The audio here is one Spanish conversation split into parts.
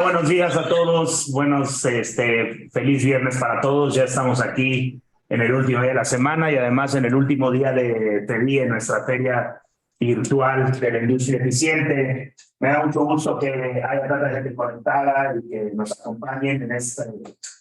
Buenos días a todos, feliz viernes para todos. Ya estamos aquí en el último día de la semana y además en el último día de FEBIE, nuestra feria virtual de la industria eficiente. Me da mucho gusto que haya tanta gente conectada y que nos acompañen en este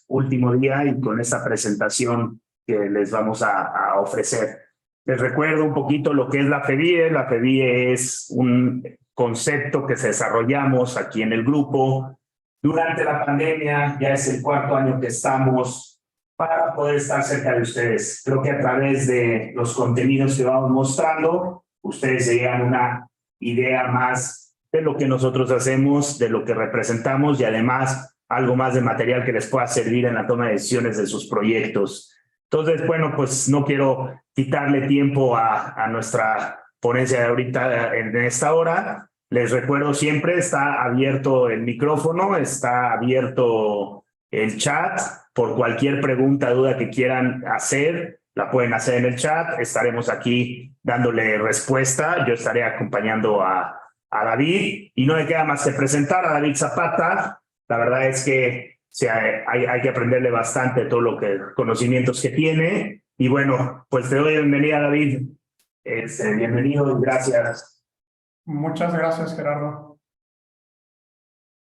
último día y con esta presentación que les vamos a ofrecer. Les recuerdo un poquito lo que es la FEBIE. La FEBIE es un concepto que desarrollamos aquí en el grupo durante la pandemia. Ya es el cuarto año que estamos para poder estar cerca de ustedes. Creo que a través de los contenidos que vamos mostrando, ustedes se llevan una idea más de lo que nosotros hacemos, de lo que representamos y además algo más de material que les pueda servir en la toma de decisiones de sus proyectos. Entonces, bueno, pues no quiero quitarle tiempo a nuestra ponencia de ahorita en esta hora. Les recuerdo siempre, está abierto el micrófono, está abierto el chat. Por cualquier pregunta, duda que quieran hacer, la pueden hacer en el chat. Estaremos aquí dándole respuesta. Yo estaré acompañando a David. Y no me queda más que presentar a David Zapata. La verdad es que hay que aprenderle bastante todo lo que conocimientos que tiene. Y bueno, pues te doy la bienvenida, David. Bienvenido y gracias. Muchas gracias, Gerardo.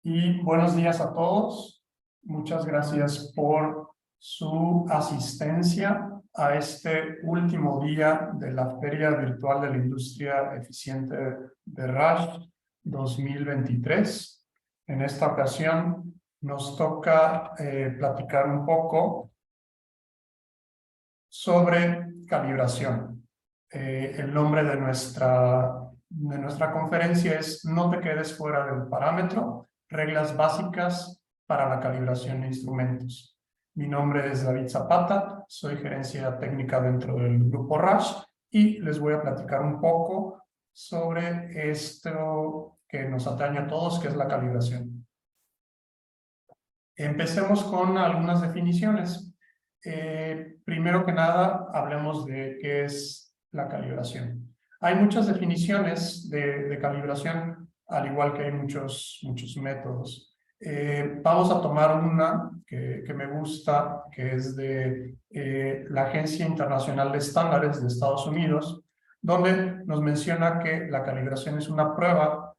Y buenos días a todos. Muchas gracias por su asistencia a este último día de la Feria Virtual de la Industria Eficiente de RASH 2023. En esta ocasión nos toca platicar un poco sobre calibración. El nombre de nuestra conferencia es No te quedes fuera del parámetro, reglas básicas para la calibración de instrumentos. Mi nombre es David Zapata, soy gerencia técnica dentro del grupo RASH y les voy a platicar un poco sobre esto que nos atañe a todos, que es la calibración. Empecemos con algunas definiciones. Primero que nada, hablemos de qué es la calibración. Hay muchas definiciones de calibración, al igual que hay muchos métodos. Vamos a tomar una que me gusta, que es de la Agencia Internacional de Estándares de Estados Unidos, donde nos menciona que la calibración es una prueba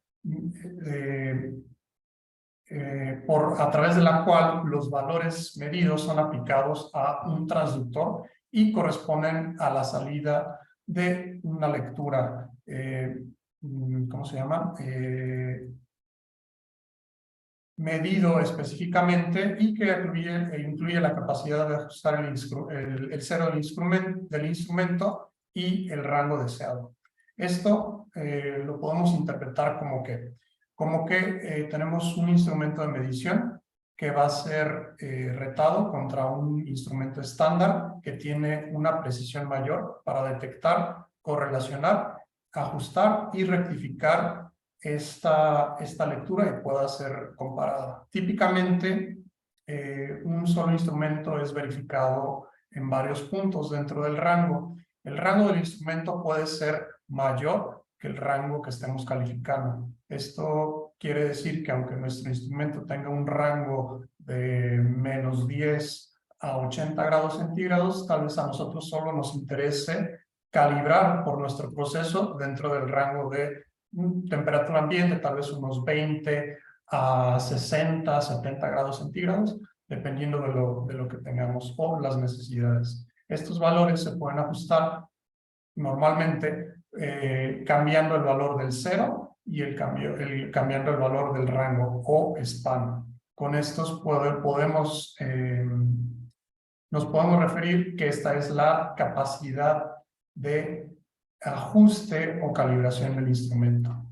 a través de la cual los valores medidos son aplicados a un transductor y corresponden a la salida de una lectura, ¿cómo se llama? Medido específicamente y que incluye la capacidad de ajustar el cero del instrumento y el rango deseado. Esto lo podemos interpretar como que tenemos un instrumento de medición que va a ser retado contra un instrumento estándar que tiene una precisión mayor para detectar, correlacionar, ajustar y rectificar esta lectura y pueda ser comparada. Típicamente, un solo instrumento es verificado en varios puntos dentro del rango. El rango del instrumento puede ser mayor que el rango que estemos calificando. Esto quiere decir que aunque nuestro instrumento tenga un rango de menos 10 a 80 grados centígrados, tal vez a nosotros solo nos interese calibrar por nuestro proceso dentro del rango de temperatura ambiente, tal vez unos 20 a 60, 70 grados centígrados, dependiendo de lo que tengamos o las necesidades. Estos valores se pueden ajustar normalmente cambiando el valor del 0 y cambiando el valor del rango o span. Con estos nos podemos referir que esta es la capacidad de ajuste o calibración del instrumento.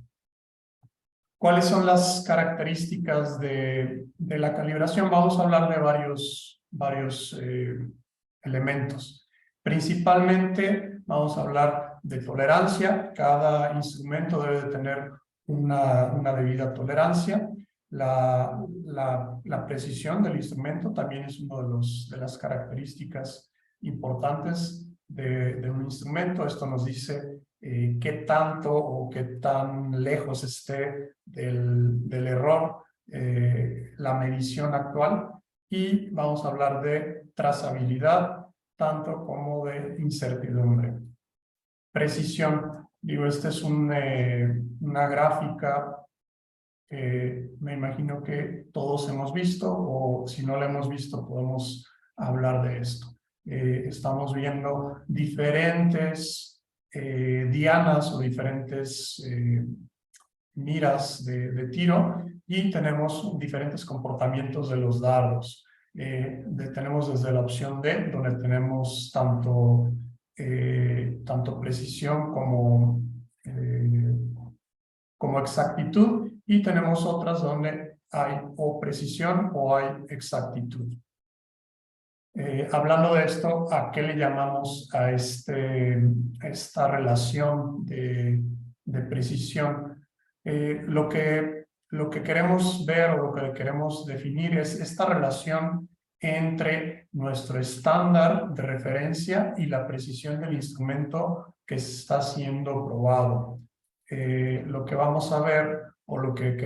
¿Cuáles son las características de la calibración? Vamos a hablar de varios elementos. Principalmente vamos a hablar de tolerancia. Cada instrumento debe de tener una debida tolerancia. La precisión del instrumento también es una de las características importantes de un instrumento. Esto nos dice qué tanto o qué tan lejos esté del error la medición actual. Y vamos a hablar de trazabilidad, tanto como de incertidumbre. Precisión. Digo, esta es una gráfica que me imagino que todos hemos visto, o si no la hemos visto, podemos hablar de esto. Estamos viendo diferentes dianas o diferentes miras de tiro, y tenemos diferentes comportamientos de los dardos. Tenemos desde la opción D, donde tenemos tanto precisión como exactitud, y tenemos otras donde hay o precisión o hay exactitud. Hablando de esto, ¿a qué le llamamos a esta relación de precisión? Lo que queremos ver o lo que queremos definir es esta relación entre nuestro estándar de referencia y la precisión del instrumento que está siendo probado. Lo que vamos a ver o lo que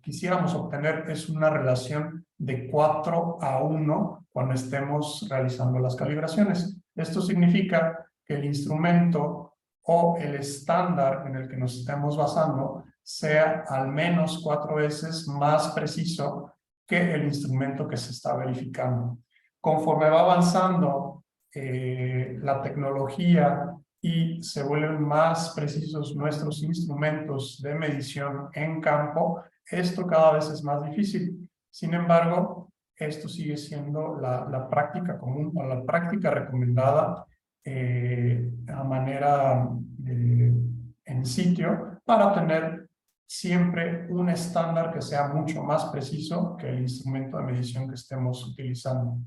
quisiéramos obtener es una relación de 4:1 cuando estemos realizando las calibraciones. Esto significa que el instrumento o el estándar en el que nos estemos basando sea al menos 4 veces más preciso que el instrumento que se está verificando. Conforme va avanzando la tecnología y se vuelven más precisos nuestros instrumentos de medición en campo, esto cada vez es más difícil. Sin embargo, esto sigue siendo la práctica común o la práctica recomendada a manera en sitio, para tener siempre un estándar que sea mucho más preciso que el instrumento de medición que estemos utilizando.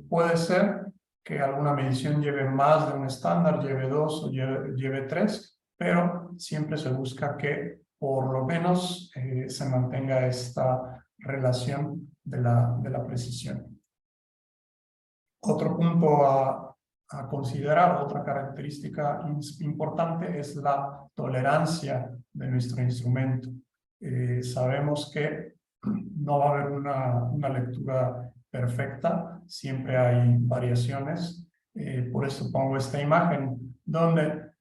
Puede ser que alguna medición lleve más de un estándar, lleve 2 o lleve 3, pero siempre se busca que por lo menos se mantenga esta relación de la precisión. Otro punto a considerar, otra característica importante, es la tolerancia de nuestro instrumento. Sabemos que no va a haber una lectura perfecta, siempre hay variaciones. Por eso pongo esta imagen donde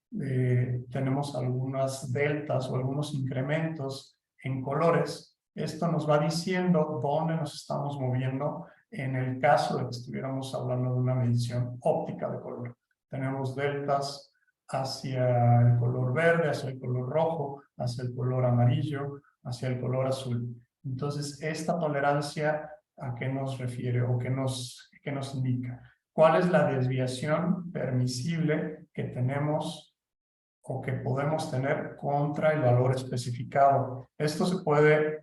tenemos algunas deltas o algunos incrementos en colores. Esto nos va diciendo dónde nos estamos moviendo en el caso de que estuviéramos hablando de una medición óptica de color. Tenemos deltas hacia el color verde, hacia el color rojo, hacia el color amarillo, hacia el color azul. Entonces, esta tolerancia, ¿a qué nos refiere o qué nos indica? ¿Cuál es la desviación permisible que tenemos o que podemos tener contra el valor especificado? Esto se puede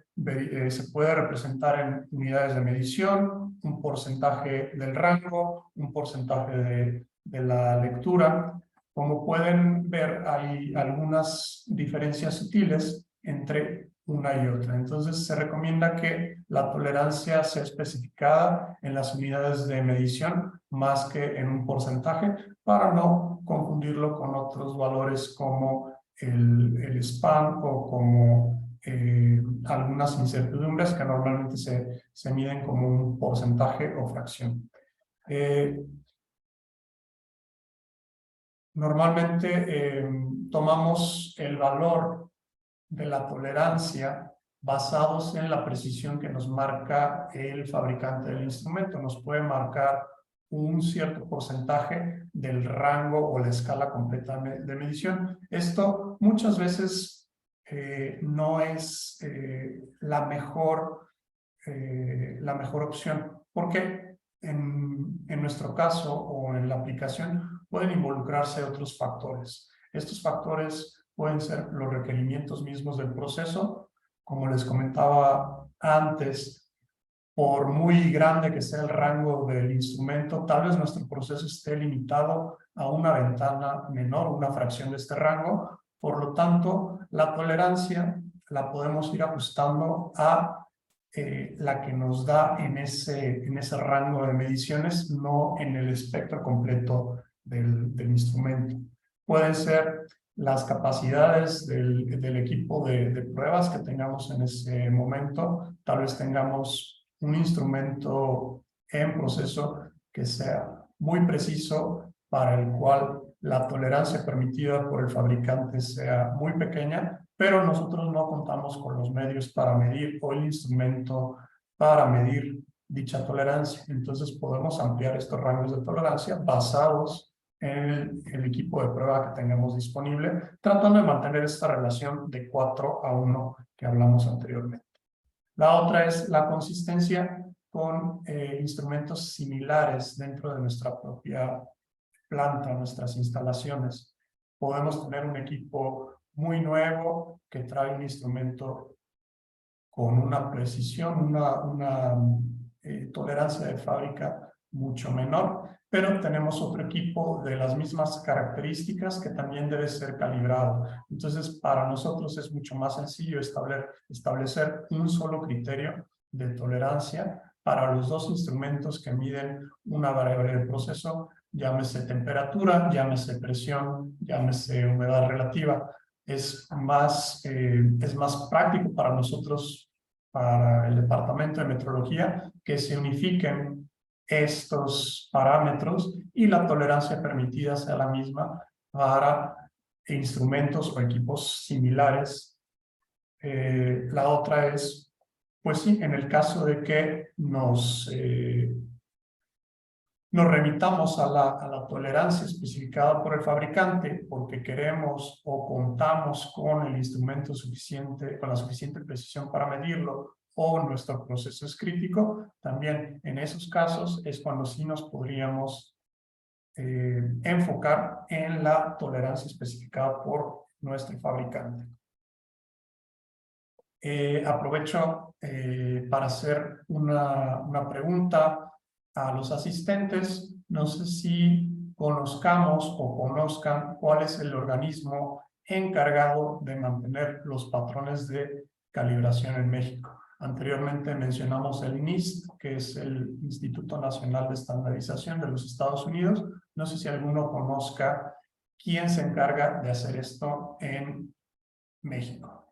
representar en unidades de medición, un porcentaje del rango, un porcentaje de la lectura. Como pueden ver, hay algunas diferencias sutiles entre una y otra. Entonces, se recomienda que la tolerancia sea especificada en las unidades de medición más que en un porcentaje, para no confundirlo con otros valores como el span o como algunas incertidumbres que normalmente se miden como un porcentaje o fracción. Normalmente tomamos el valor de la tolerancia basados en la precisión que nos marca el fabricante del instrumento. Nos puede marcar un cierto porcentaje del rango o la escala completa de medición. Esto muchas veces no es la mejor opción, porque en nuestro caso o en la aplicación pueden involucrarse otros factores. Estos factores pueden ser los requerimientos mismos del proceso. Como les comentaba antes, por muy grande que sea el rango del instrumento, tal vez nuestro proceso esté limitado a una ventana menor, una fracción de este rango. Por lo tanto, la tolerancia la podemos ir ajustando a la que nos da en ese rango de mediciones, no en el espectro completo del instrumento. Pueden ser las capacidades del equipo de pruebas que tengamos en ese momento. Tal vez tengamos un instrumento en proceso que sea muy preciso, para el cual la tolerancia permitida por el fabricante sea muy pequeña, pero nosotros no contamos con los medios para medir o el instrumento para medir dicha tolerancia. Entonces podemos ampliar estos rangos de tolerancia basados en el equipo de prueba que tengamos disponible, tratando de mantener esta relación de 4:1 que hablamos anteriormente. La otra es la consistencia con instrumentos similares dentro de nuestra propia planta, nuestras instalaciones. Podemos tener un equipo muy nuevo que trae un instrumento con una precisión, una tolerancia de fábrica mucho menor, pero tenemos otro equipo de las mismas características que también debe ser calibrado. Entonces, para nosotros es mucho más sencillo establecer un solo criterio de tolerancia para los dos instrumentos que miden una variable del proceso, llámese temperatura, llámese presión, llámese humedad relativa. Es más práctico para nosotros, para el departamento de metrología, que se unifiquen estos parámetros y la tolerancia permitida sea la misma para instrumentos o equipos similares. La otra es, pues sí, en el caso de que nos remitamos a la tolerancia especificada por el fabricante porque queremos o contamos con el instrumento suficiente, con la suficiente precisión para medirlo, o nuestro proceso es crítico, también en esos casos es cuando sí nos podríamos enfocar en la tolerancia especificada por nuestro fabricante. Aprovecho para hacer una pregunta a los asistentes. No sé si conozcamos o conozcan cuál es el organismo encargado de mantener los patrones de calibración en México. Anteriormente mencionamos el NIST, que es el Instituto Nacional de Estandarización de los Estados Unidos. No sé si alguno conozca quién se encarga de hacer esto en México.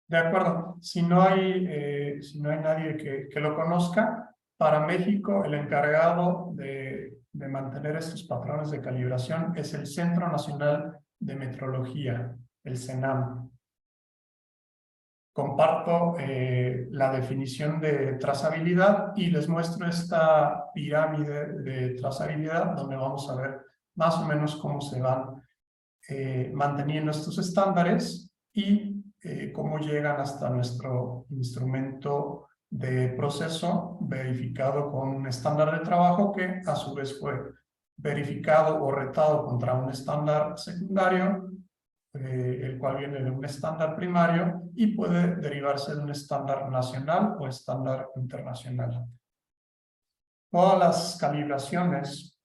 De acuerdo, si no hay nadie que lo conozca, para México el encargado de mantener estos patrones de calibración es el Centro Nacional de Metrología, el CENAM. Comparto la definición de trazabilidad y les muestro esta pirámide de trazabilidad donde vamos a ver más o menos cómo se van manteniendo estos estándares y cómo llegan hasta nuestro instrumento de proceso verificado con un estándar de trabajo que a su vez fue verificado o retado contra un estándar secundario, el cual viene de un estándar primario y puede derivarse de un estándar nacional o estándar internacional. Todas las calibraciones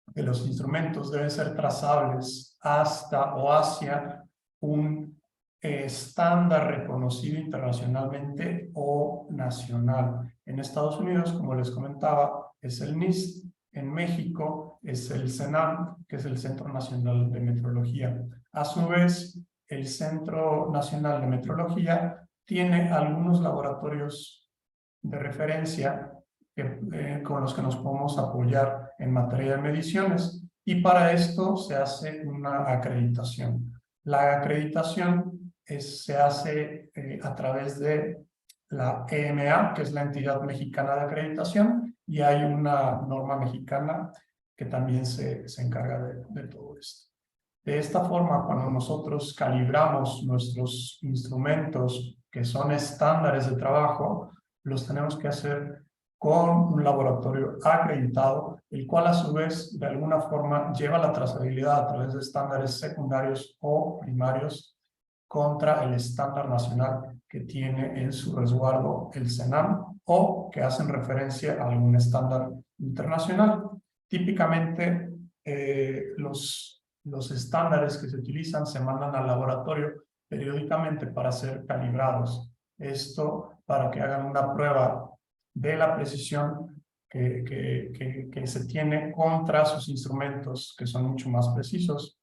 de los instrumentos deben ser trazables hasta o hacia un estándar reconocido internacionalmente o nacional. En Estados Unidos, como les comentaba, es el NIST. En México es el CENAM, que es el Centro Nacional de Metrología. A su vez, el Centro Nacional de Metrología tiene algunos laboratorios de referencia con los que nos podemos apoyar en materia de mediciones, y para esto se hace una acreditación. La acreditación se hace a través de la EMA, que es la Entidad Mexicana de Acreditación, y hay una norma mexicana que también se encarga de todo esto. De esta forma, cuando nosotros calibramos nuestros instrumentos, que son estándares de trabajo, los tenemos que hacer con un laboratorio acreditado, el cual a su vez, de alguna forma, lleva la trazabilidad a través de estándares secundarios o primarios contra el estándar nacional que tiene en su resguardo el CENAM, o que hacen referencia a algún estándar internacional. Típicamente, los estándares que se utilizan se mandan al laboratorio periódicamente para ser calibrados. Esto para que hagan una prueba de la precisión que se tiene contra sus instrumentos, que son mucho más precisos.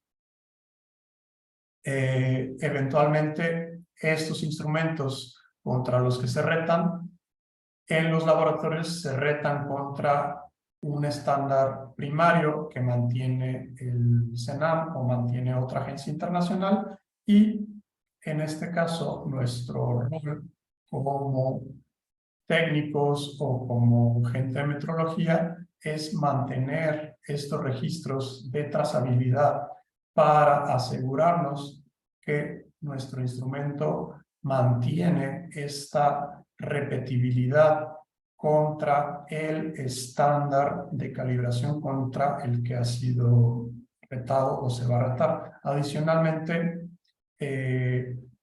Eventualmente, estos instrumentos contra los que se retan, en los laboratorios se retan contra un estándar primario que mantiene el CENAM o mantiene otra agencia internacional, y en este caso nuestro rol como técnicos o como gente de metrología es mantener estos registros de trazabilidad para asegurarnos que nuestro instrumento mantiene esta repetibilidad contra el estándar de calibración contra el que ha sido retado o se va a retar. Adicionalmente,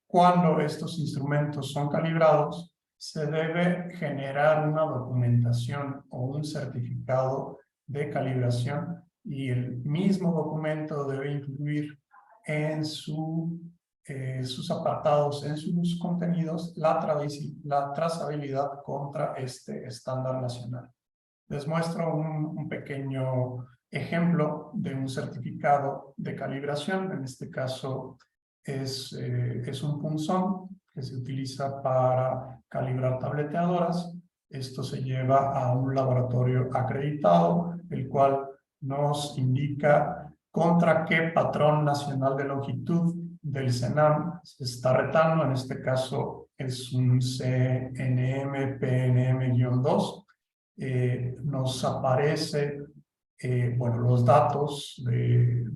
cuando estos instrumentos son calibrados, se debe generar una documentación o un certificado de calibración, y el mismo documento debe incluir en sus apartados, en sus contenidos, la trazabilidad contra este estándar nacional. Les muestro un pequeño ejemplo de un certificado de calibración. En este caso es un punzón que se utiliza para calibrar tableteadoras. Esto se lleva a un laboratorio acreditado, el cual nos indica contra qué patrón nacional de longitud del CENAM se está retando. En este caso es un CNM-PNM-2. Nos aparece bueno, los datos del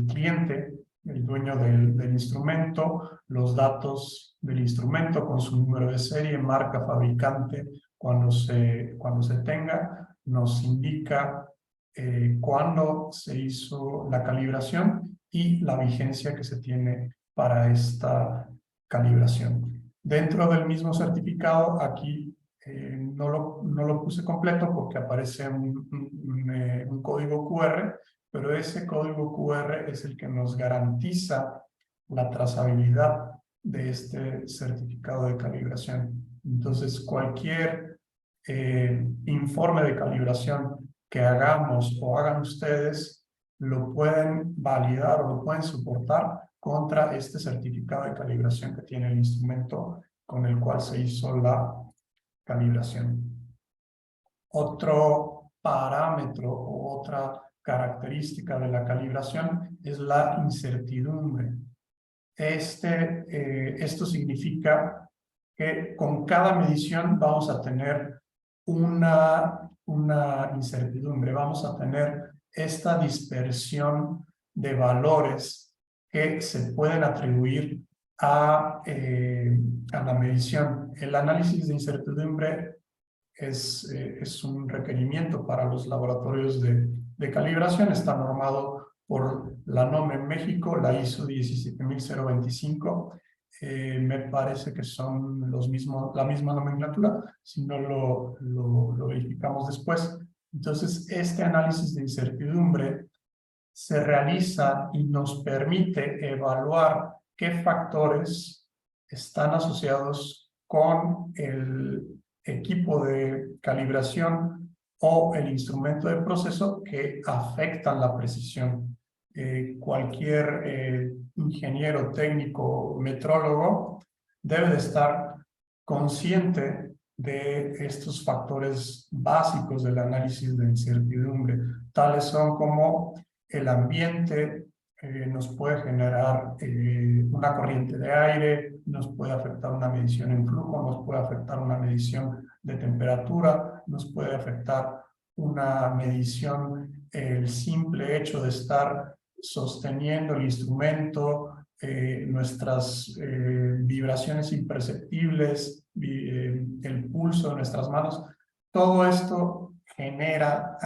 cliente, el dueño del instrumento, los datos del instrumento con su número de serie, marca, fabricante, cuando se tenga, nos indica cuándo se hizo la calibración y la vigencia que se tiene para esta calibración. Dentro del mismo certificado, aquí no lo puse completo porque aparece un código QR, pero ese código QR es el que nos garantiza la trazabilidad de este certificado de calibración. Entonces, cualquier informe de calibración que hagamos o hagan ustedes, lo pueden validar o lo pueden soportar contra este certificado de calibración que tiene el instrumento con el cual se hizo la calibración. Otro parámetro o otra característica de la calibración es la incertidumbre. Esto significa que con cada medición vamos a tener una incertidumbre, vamos a tener esta dispersión de valores que se pueden atribuir a la medición. El análisis de incertidumbre es un requerimiento para los laboratorios de calibración. Está normado por la NOM en México, la ISO 17025. Me parece que son la misma nomenclatura, si no lo verificamos después. Entonces, este análisis de incertidumbre se realiza y nos permite evaluar qué factores están asociados con el equipo de calibración o el instrumento de proceso que afectan la precisión. Cualquier ingeniero técnico, metrólogo, debe de estar consciente de estos factores básicos del análisis de incertidumbre, tales son como el ambiente nos puede generar una corriente de aire, nos puede afectar una medición en flujo, nos puede afectar una medición de temperatura, nos puede afectar una medición, el simple hecho de estar sosteniendo el instrumento, nuestras vibraciones imperceptibles, el pulso de nuestras manos, todo esto genera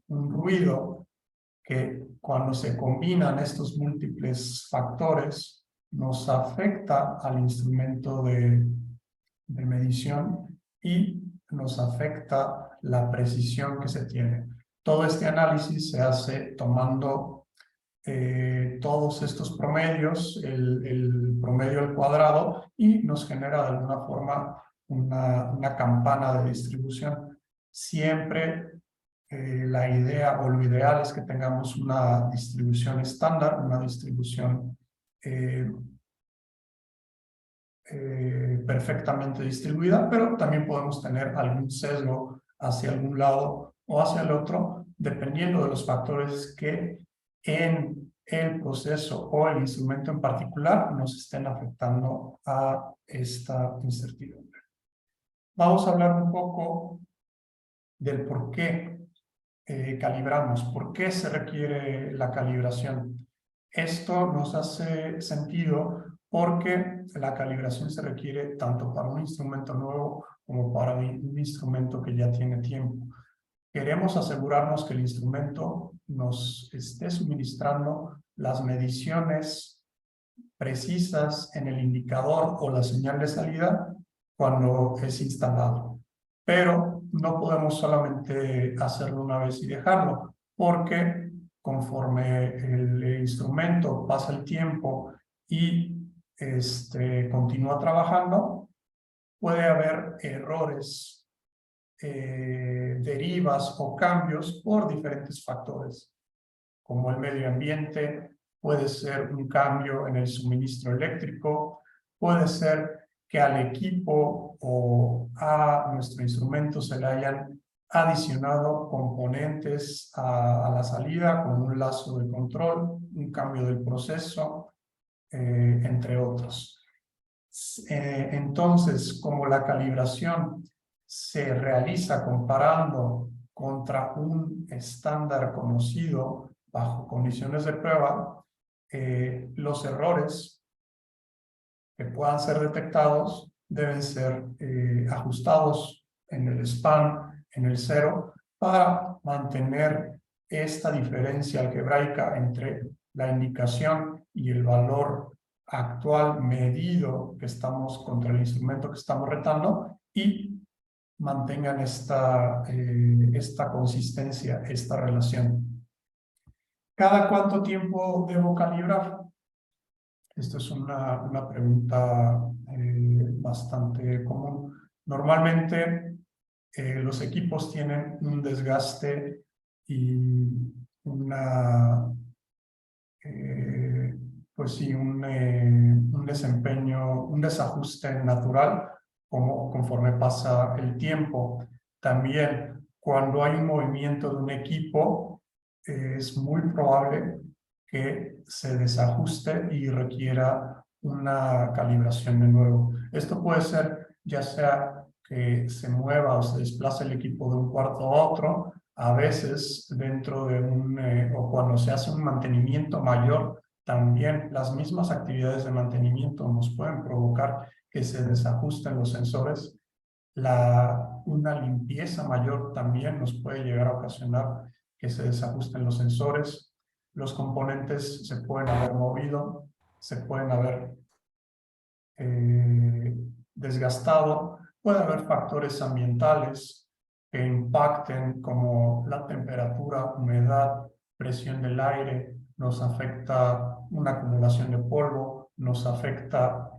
un ruido que cuando se combinan estos múltiples factores nos afecta al instrumento de medición y nos afecta la precisión que se tiene. Todo este análisis se hace tomando todos estos promedios, el promedio al cuadrado, y nos genera de alguna forma una campana de distribución. Siempre la idea o lo ideal es que tengamos una distribución estándar, una distribución perfectamente distribuida, pero también podemos tener algún sesgo hacia algún lado o hacia el otro, dependiendo de los factores que en el proceso o el instrumento en particular nos estén afectando a esta incertidumbre. Vamos a hablar un poco del por qué calibramos, por qué se requiere la calibración. Esto nos hace sentido porque la calibración se requiere tanto para un instrumento nuevo como para un instrumento que ya tiene tiempo. Queremos asegurarnos que el instrumento nos esté suministrando las mediciones precisas en el indicador o la señal de salida cuando es instalado. Pero no podemos solamente hacerlo una vez y dejarlo, porque conforme el instrumento pasa el tiempo y continúa trabajando, puede haber errores, derivas o cambios por diferentes factores, como el medio ambiente, puede ser un cambio en el suministro eléctrico, puede ser que al equipo o a nuestro instrumento se le hayan adicionado componentes a la salida, como un lazo de control, un cambio del proceso, entre otros. Entonces, como la calibración se realiza comparando contra un estándar conocido bajo condiciones de prueba, los errores que puedan ser detectados deben ser ajustados en el span, en el cero, para mantener esta diferencia algebraica entre la indicación y el valor actual medido que estamos contra el instrumento que estamos retando y mantengan esta consistencia, esta relación. ¿Cada cuánto tiempo debo calibrar? Esto es una pregunta bastante común. Normalmente los equipos tienen un desgaste y pues sí, un desempeño, un desajuste natural conforme pasa el tiempo. También cuando hay un movimiento de un equipo, es muy probable que se desajuste y requiera una calibración de nuevo. Esto puede ser ya sea que se mueva o se desplace el equipo de un cuarto a otro, a veces dentro de o cuando se hace un mantenimiento mayor, también las mismas actividades de mantenimiento nos pueden provocar que se desajusten los sensores. Una limpieza mayor también nos puede llegar a ocasionar que se desajusten los sensores. Los componentes se pueden haber movido, se pueden haber desgastado. Puede haber factores ambientales que impacten como la temperatura, humedad, presión del aire, nos afecta una acumulación de polvo, nos afecta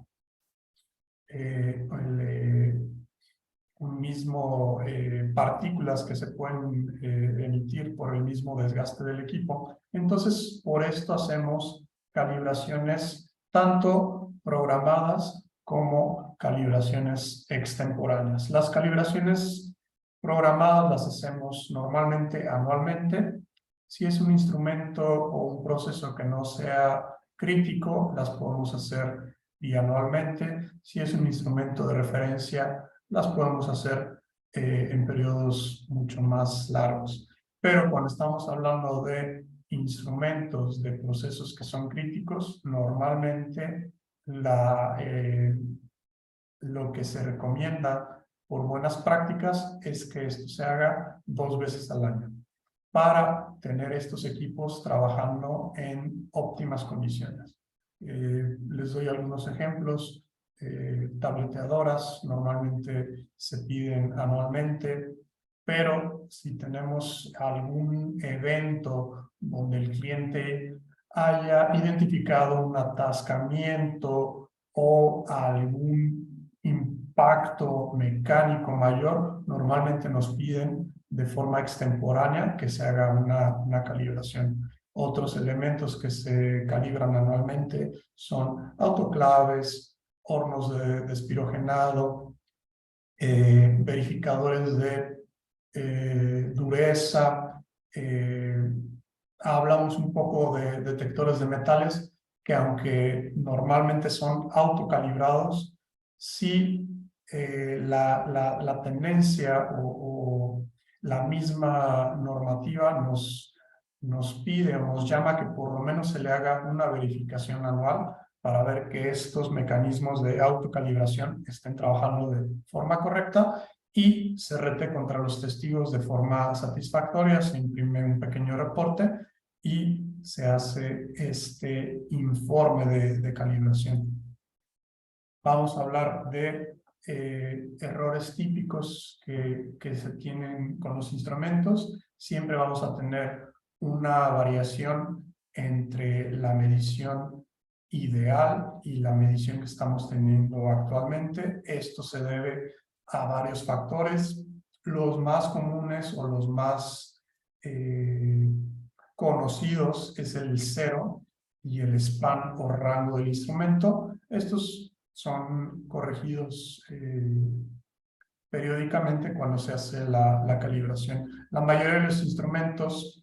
partículas que se pueden emitir por el mismo desgaste del equipo. Entonces, por esto hacemos calibraciones tanto programadas como calibraciones extemporáneas. Las calibraciones programadas las hacemos normalmente anualmente. Si es un instrumento o un proceso que no sea crítico, las podemos hacer bianualmente. Si es un instrumento de referencia, las podemos hacer en periodos mucho más largos. Pero cuando estamos hablando de instrumentos, de procesos que son críticos, normalmente lo que se recomienda por buenas prácticas es que esto se haga 2 veces al año para tener estos equipos trabajando en óptimas condiciones. Les doy algunos ejemplos. Tableteadoras normalmente se piden anualmente, pero si tenemos algún evento donde el cliente haya identificado un atascamiento o algún impacto mecánico mayor, normalmente nos piden de forma extemporánea que se haga una calibración. Otros elementos que se calibran anualmente son autoclaves, hornos de espirogenado, verificadores de dureza. Hablamos un poco de detectores de metales que, aunque normalmente son autocalibrados, sí la tendencia o la misma normativa nos pide o nos llama que por lo menos se le haga una verificación anual para ver que estos mecanismos de autocalibración estén trabajando de forma correcta y se rete contra los testigos de forma satisfactoria. Se imprime un pequeño reporte y se hace este informe de calibración. Vamos a hablar de errores típicos que se tienen con los instrumentos. Siempre vamos a tener una variación entre la medición ideal y la medición que estamos teniendo actualmente. Esto se debe a varios factores. Los más comunes o los más conocidos es el cero y el span o rango del instrumento. Estos son corregidos periódicamente cuando se hace la calibración. La mayoría de los instrumentos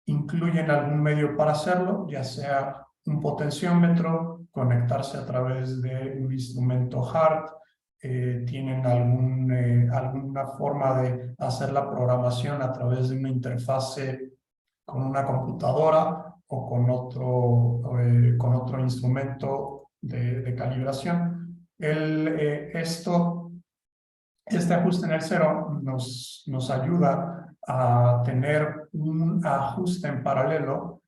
incluyen algún medio para hacerlo, ya sea un potenciómetro, conectarse a través de un instrumento hard, tienen alguna forma de hacer la programación a través de una interfase con una computadora o con otro instrumento de calibración. Este ajuste en el cero nos ayuda a tener un ajuste en paralelo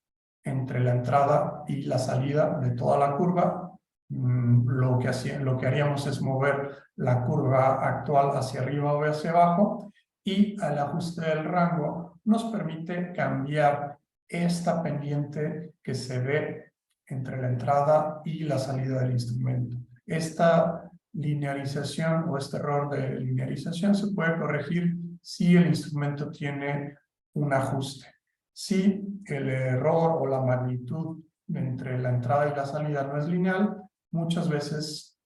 entre la entrada y la salida de toda la curva. Lo que haríamos es mover la curva actual hacia arriba o hacia abajo, y el ajuste del rango nos permite cambiar esta pendiente que se ve entre la entrada y la salida del instrumento. Esta linearización o este error de linearización se puede corregir si el instrumento tiene un ajuste. Si el error o la magnitud entre la entrada y la salida no es lineal, muchas veces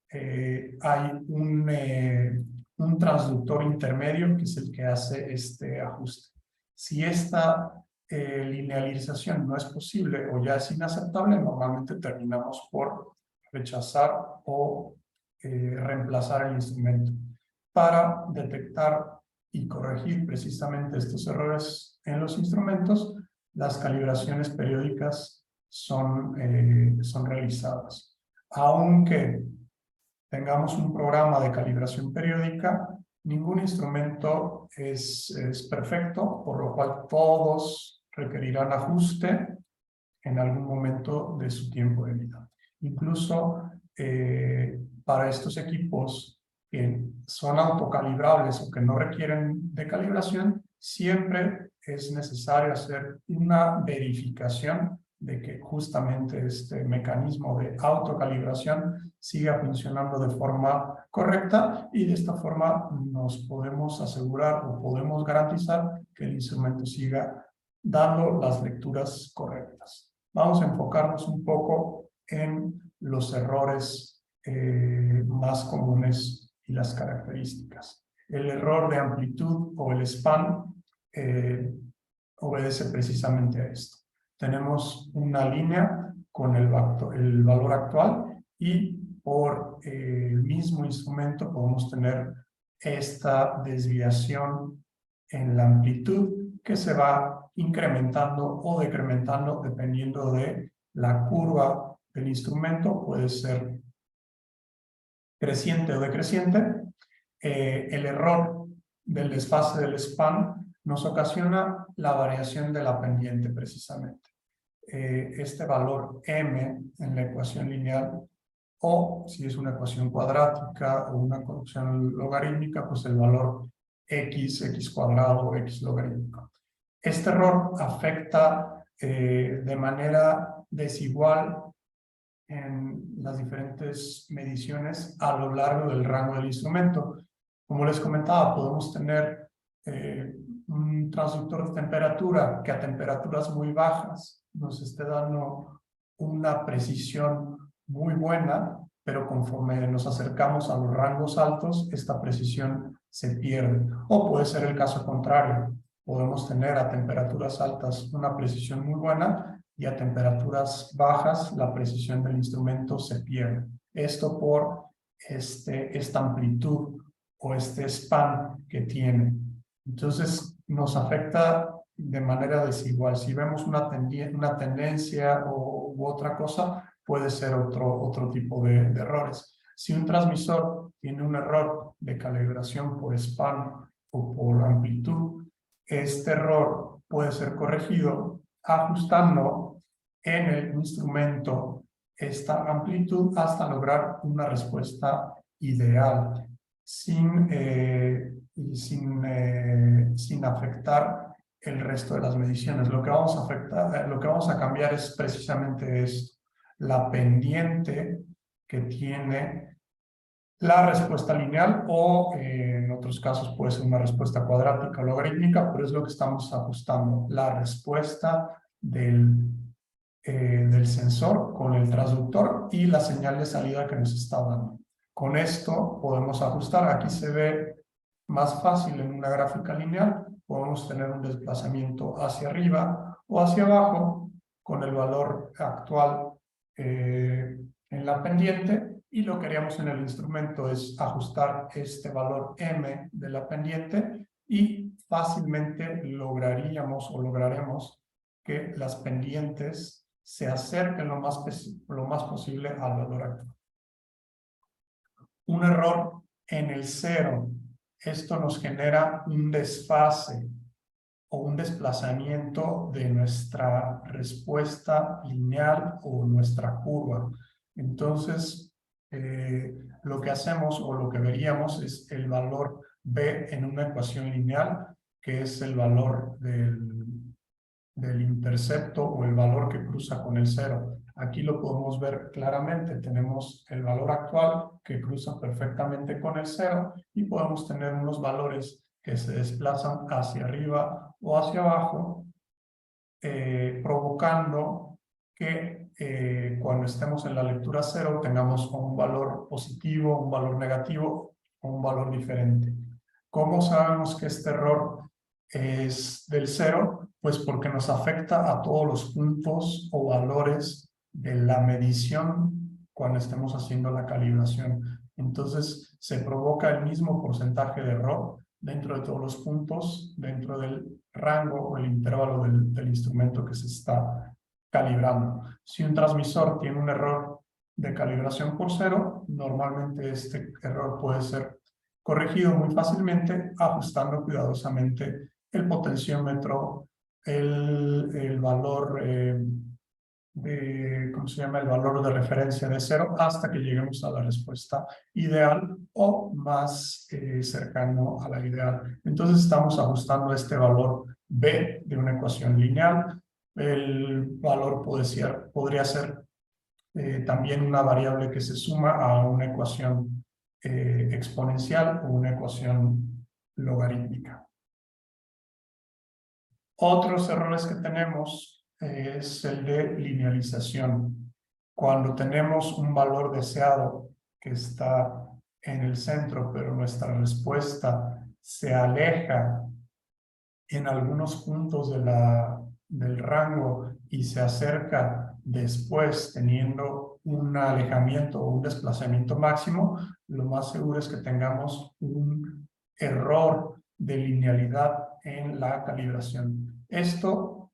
hay un transductor intermedio que es el que hace este ajuste. Si esta linealización no es posible o ya es inaceptable, normalmente terminamos por rechazar o reemplazar el instrumento. Para detectar y corregir precisamente estos errores en los instrumentos, las calibraciones periódicas son realizadas. Aunque tengamos un programa de calibración periódica, ningún instrumento es perfecto, por lo cual todos requerirán ajuste en algún momento de su tiempo de vida. Incluso para estos equipos que son autocalibrables o que no requieren de calibración, siempre es necesario hacer una verificación de que justamente este mecanismo de autocalibración siga funcionando de forma correcta, y de esta forma nos podemos asegurar o podemos garantizar que el instrumento siga dando las lecturas correctas. Vamos a enfocarnos un poco en los errores más comunes y las características. El error de amplitud o el span obedece precisamente a esto. Tenemos una línea con el valor actual, y por el mismo instrumento podemos tener esta desviación en la amplitud que se va incrementando o decrementando dependiendo de la curva del instrumento. Puede ser creciente o decreciente. El error del desfase del span nos ocasiona la variación de la pendiente precisamente. Este valor m en la ecuación lineal, o si es una ecuación cuadrática o una ecuación logarítmica, pues el valor x cuadrado o x logarítmico. Este error afecta de manera desigual en las diferentes mediciones a lo largo del rango del instrumento. Como les comentaba, podemos tener un transductor de temperatura que a temperaturas muy bajas nos esté dando una precisión muy buena, pero conforme nos acercamos a los rangos altos, esta precisión se pierde. O puede ser el caso contrario. Podemos tener a temperaturas altas una precisión muy buena, y a temperaturas bajas la precisión del instrumento se pierde. Esto por esta amplitud o este span que tiene. Entonces nos afecta de manera desigual. Si vemos una tendencia u otra cosa, puede ser otro tipo de errores. Si un transmisor tiene un error de calibración por span o por amplitud, este error puede ser corregido ajustando en el instrumento esta amplitud hasta lograr una respuesta ideal sin afectar el resto de las mediciones. Lo que vamos a cambiar es precisamente esto: la pendiente que tiene la respuesta lineal, o en otros casos puede ser una respuesta cuadrática o logarítmica, pero es lo que estamos ajustando, la respuesta del sensor con el transductor y la señal de salida que nos está dando. Con esto podemos ajustar. Aquí se ve más fácil en una gráfica lineal. Podemos tener un desplazamiento hacia arriba o hacia abajo con el valor actual en la pendiente, y lo que haríamos en el instrumento es ajustar este valor m de la pendiente, y fácilmente lograremos que las pendientes se acerquen lo más posible al valor actual. Un error en el cero. Esto nos genera un desfase o un desplazamiento de nuestra respuesta lineal o nuestra curva. Entonces, lo que hacemos o lo que veríamos es el valor b en una ecuación lineal, que es el valor del intercepto o el valor que cruza con el cero. Aquí lo podemos ver claramente. Tenemos el valor actual que cruza perfectamente con el cero, y podemos tener unos valores que se desplazan hacia arriba o hacia abajo, provocando que cuando estemos en la lectura cero tengamos un valor positivo, un valor negativo o un valor diferente. ¿Cómo sabemos que este error es del cero? Pues porque nos afecta a todos los puntos o valores de la medición cuando estemos haciendo la calibración. Entonces se provoca el mismo porcentaje de error dentro de todos los puntos, dentro del rango o el intervalo del instrumento que se está calibrando. Si un transmisor tiene un error de calibración por cero, normalmente este error puede ser corregido muy fácilmente ajustando cuidadosamente el potenciómetro, el valor ¿cómo se llama? El valor de referencia de 0 hasta que lleguemos a la respuesta ideal o más cercano a la ideal. Entonces estamos ajustando este valor b de una ecuación lineal. El valor podría ser también una variable que se suma a una ecuación exponencial o una ecuación logarítmica. Otros errores que tenemos es el de linealización. Cuando tenemos un valor deseado que está en el centro, pero nuestra respuesta se aleja en algunos puntos del rango y se acerca después teniendo un alejamiento o un desplazamiento máximo, lo más seguro es que tengamos un error de linealidad en la calibración. Esto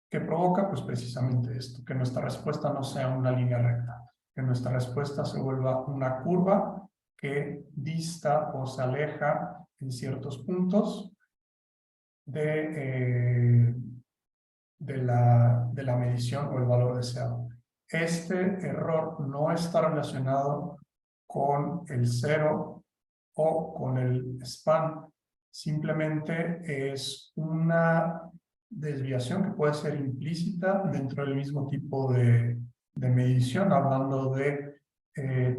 que provoca, pues precisamente esto, que nuestra respuesta no sea una línea recta, que nuestra respuesta se vuelva una curva que dista o se aleja en ciertos puntos de la medición o el valor deseado. Este error no está relacionado con el cero o con el span, simplemente es una desviación que puede ser implícita dentro del mismo tipo de medición. Hablando de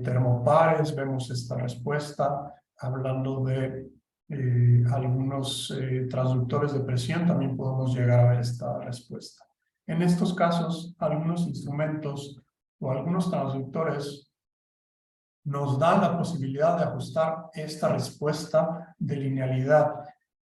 termopares, vemos esta respuesta. Hablando de algunos transductores de presión, también podemos llegar a ver esta respuesta. En estos casos, algunos instrumentos o algunos transductores nos dan la posibilidad de ajustar esta respuesta de linealidad.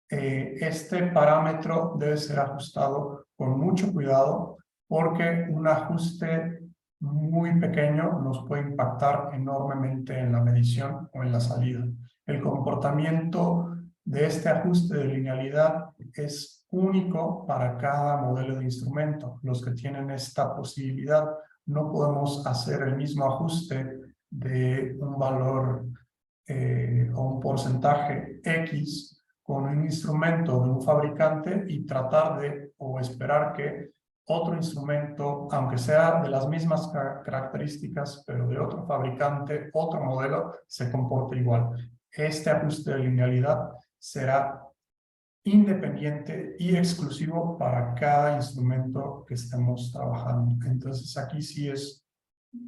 Este parámetro debe ser ajustado con mucho cuidado porque un ajuste muy pequeño nos puede impactar enormemente en la medición o en la salida. El comportamiento de este ajuste de linealidad es único para cada modelo de instrumento. Los que tienen esta posibilidad no podemos hacer el mismo ajuste de un valor o un porcentaje X con un instrumento de un fabricante y tratar de o esperar que otro instrumento, aunque sea de las mismas características, pero de otro fabricante, otro modelo, se comporte igual. Este ajuste de linealidad será independiente y exclusivo para cada instrumento que estemos trabajando. Entonces aquí sí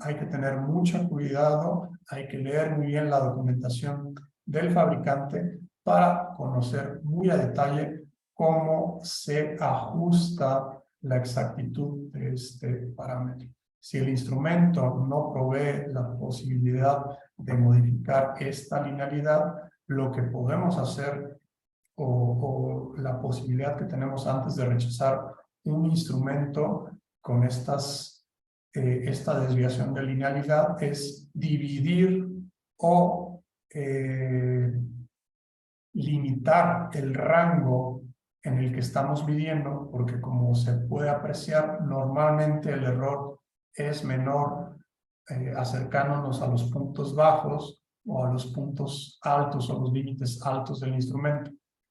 hay que tener mucho cuidado, hay que leer muy bien la documentación del fabricante para conocer muy a detalle cómo se ajusta la exactitud de este parámetro. Si el instrumento no provee la posibilidad de modificar esta linealidad, lo que podemos hacer o la posibilidad que tenemos antes de rechazar un instrumento con esta desviación de linealidad es dividir o limitar el rango en el que estamos midiendo, porque como se puede apreciar, normalmente el error es menor acercándonos a los puntos bajos o a los puntos altos o los límites altos del instrumento.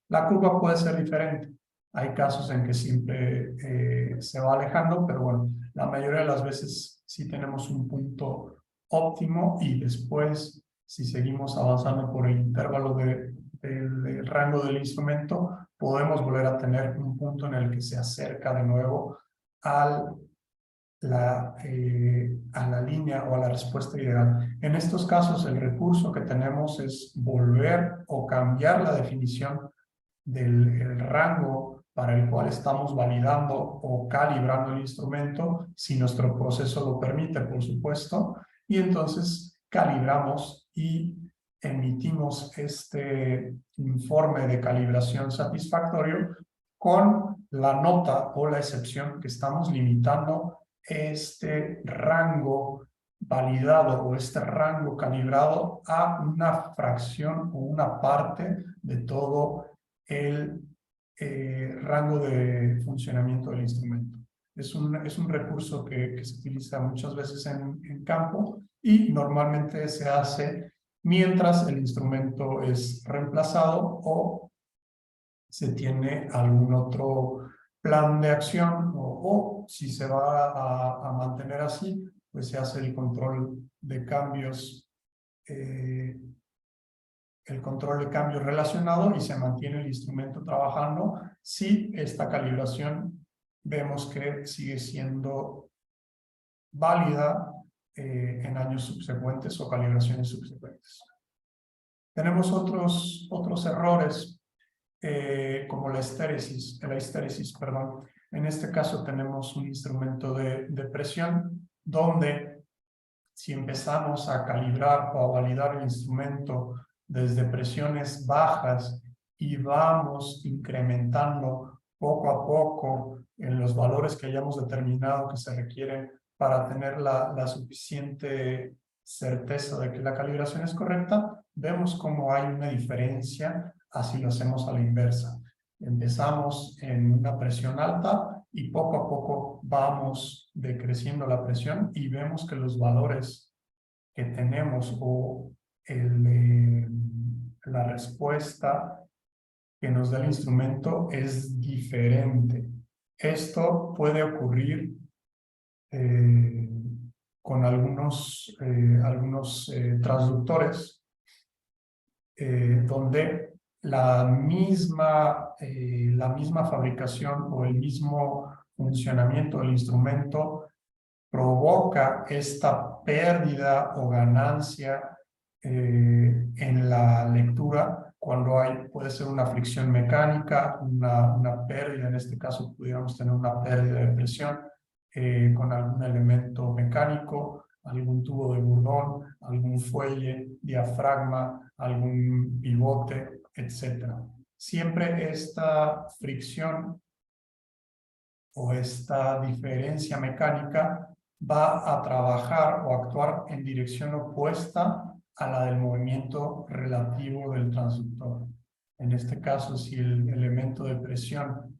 La curva puede ser diferente. Hay casos en que siempre se va alejando, pero bueno, la mayoría de las veces sí tenemos un punto óptimo y después, si seguimos avanzando por el intervalo del rango del instrumento, podemos volver a tener un punto en el que se acerca de nuevo a la línea o a la respuesta ideal. En estos casos, el recurso que tenemos es volver o cambiar la definición del rango para el cual estamos validando o calibrando el instrumento, si nuestro proceso lo permite, por supuesto, y entonces calibramos y emitimos este informe de calibración satisfactorio con la nota o la excepción que estamos limitando este rango validado o este rango calibrado a una fracción o una parte de todo el rango de funcionamiento del instrumento. Es un recurso que se utiliza muchas veces en campo y normalmente se hace mientras el instrumento es reemplazado o se tiene algún otro plan de acción o o si se va a mantener así, pues se hace el control de cambios, relacionado y se mantiene el instrumento trabajando si esta calibración vemos que sigue siendo válida en años subsecuentes o calibraciones subsecuentes. Tenemos otros errores como la histéresis, perdón. En este caso tenemos un instrumento de presión donde si empezamos a calibrar o a validar el instrumento desde presiones bajas y vamos incrementando poco a poco en los valores que hayamos determinado que se requieren para tener la suficiente certeza de que la calibración es correcta, vemos cómo hay una diferencia así lo hacemos a la inversa. Empezamos en una presión alta y poco a poco vamos decreciendo la presión y vemos que los valores que tenemos o la respuesta que nos da el instrumento es diferente. Esto puede ocurrir con algunos transductores donde la misma fabricación o el mismo funcionamiento del instrumento provoca esta pérdida o ganancia en la lectura cuando puede ser una fricción mecánica, una pérdida, en este caso pudiéramos tener una pérdida de presión con algún elemento mecánico, algún tubo de burdón, algún fuelle, diafragma, algún pivote, etc. Siempre esta fricción o esta diferencia mecánica va a trabajar o actuar en dirección opuesta a la del movimiento relativo del transductor. En este caso, si el elemento de presión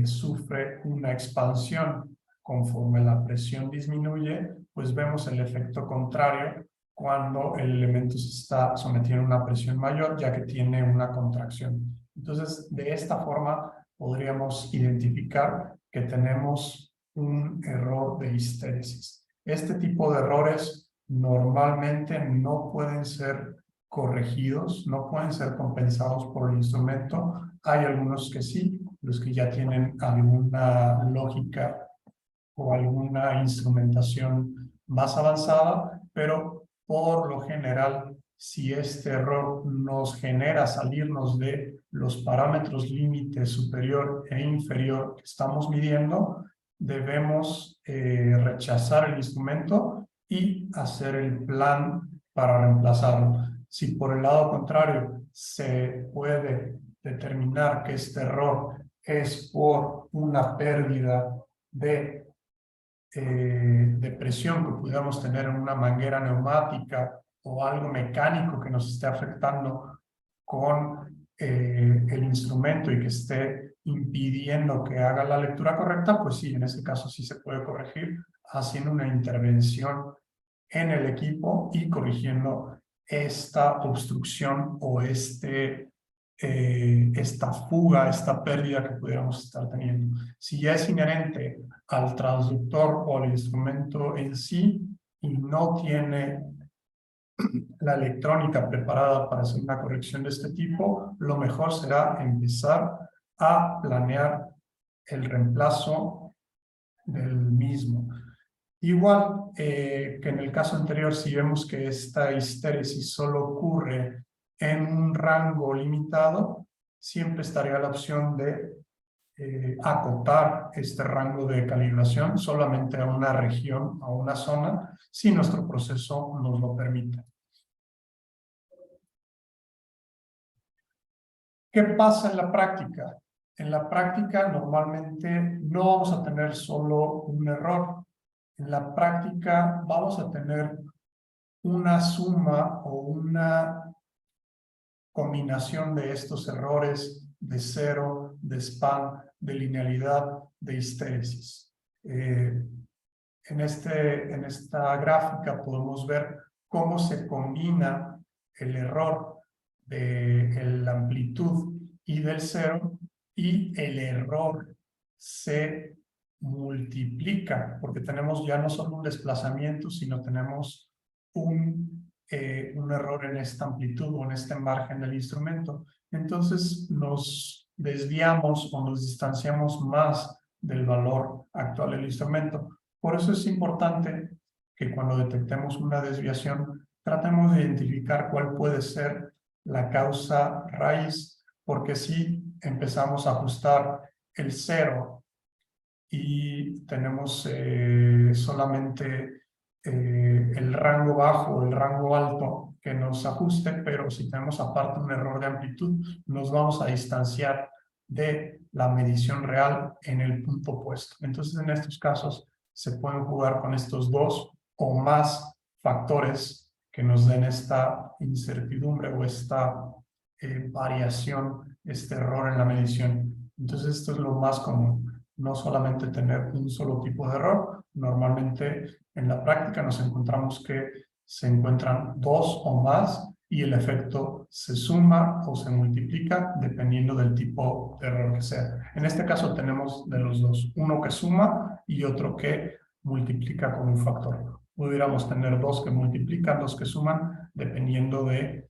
sufre una expansión conforme la presión disminuye, pues vemos el efecto contrario cuando el elemento se está sometiendo a una presión mayor, ya que tiene una contracción. Entonces, de esta forma podríamos identificar que tenemos un error de histéresis. Este tipo de errores normalmente no pueden ser corregidos, no pueden ser compensados por el instrumento. Hay algunos que sí, los que ya tienen alguna lógica o alguna instrumentación más avanzada, pero por lo general, si este error nos genera salirnos de los parámetros límite superior e inferior que estamos midiendo, debemos rechazar el instrumento y hacer el plan para reemplazarlo. Si por el lado contrario se puede determinar que este error es por una pérdida de presión que pudiéramos tener en una manguera neumática o algo mecánico que nos esté afectando con el instrumento y que esté impidiendo que haga la lectura correcta, pues sí, en ese caso sí se puede corregir haciendo una intervención en el equipo y corrigiendo esta obstrucción o esta fuga, esta pérdida que pudiéramos estar teniendo. Si ya es inherente al transductor o al instrumento en sí y no tiene la electrónica preparada para hacer una corrección de este tipo, lo mejor será empezar a planear el reemplazo del mismo. Igual que en el caso anterior, si vemos que esta histéresis solo ocurre en un rango limitado, siempre estaría la opción de acotar este rango de calibración solamente a una región, a una zona, si nuestro proceso nos lo permite. ¿Qué pasa en la práctica? En la práctica normalmente no vamos a tener solo un error. En la práctica vamos a tener una suma o una combinación de estos errores de cero, de span, de linealidad, de histéresis. En esta gráfica podemos ver cómo se combina el error de la amplitud y del cero y el error C multiplica, porque tenemos ya no solo un desplazamiento, sino tenemos un error en esta amplitud o en este margen del instrumento. Entonces nos desviamos o nos distanciamos más del valor actual del instrumento. Por eso es importante que cuando detectemos una desviación, tratemos de identificar cuál puede ser la causa raíz, porque si empezamos a ajustar el cero y tenemos solamente el rango bajo o el rango alto que nos ajuste, pero si tenemos aparte un error de amplitud, nos vamos a distanciar de la medición real en el punto opuesto. Entonces, en estos casos, se pueden jugar con estos dos o más factores que nos den esta incertidumbre o esta variación, este error en la medición. Entonces, esto es lo más común. No solamente tener un solo tipo de error, normalmente en la práctica nos encontramos que se encuentran dos o más y el efecto se suma o se multiplica dependiendo del tipo de error que sea. En este caso tenemos de los dos, uno que suma y otro que multiplica con un factor. Pudiéramos tener dos que multiplican, dos que suman, dependiendo de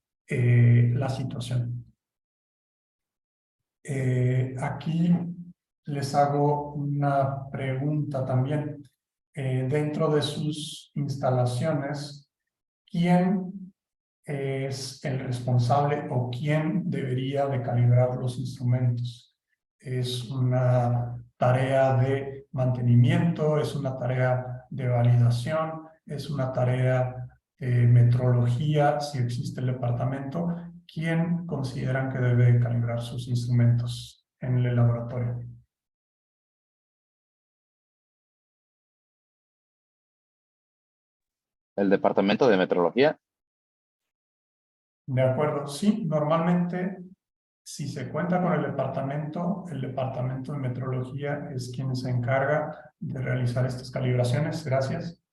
la situación. Aquí les hago una pregunta también. Dentro de sus instalaciones, ¿quién es el responsable o quién debería de calibrar los instrumentos? ¿Es una tarea de mantenimiento? ¿Es una tarea de validación? ¿Es una tarea de metrología, si existe el departamento? ¿Quién consideran que debe calibrar sus instrumentos en el laboratorio? El departamento de metrología. De acuerdo, sí, normalmente si se cuenta con el departamento de metrología es quien se encarga de realizar estas calibraciones. Gracias.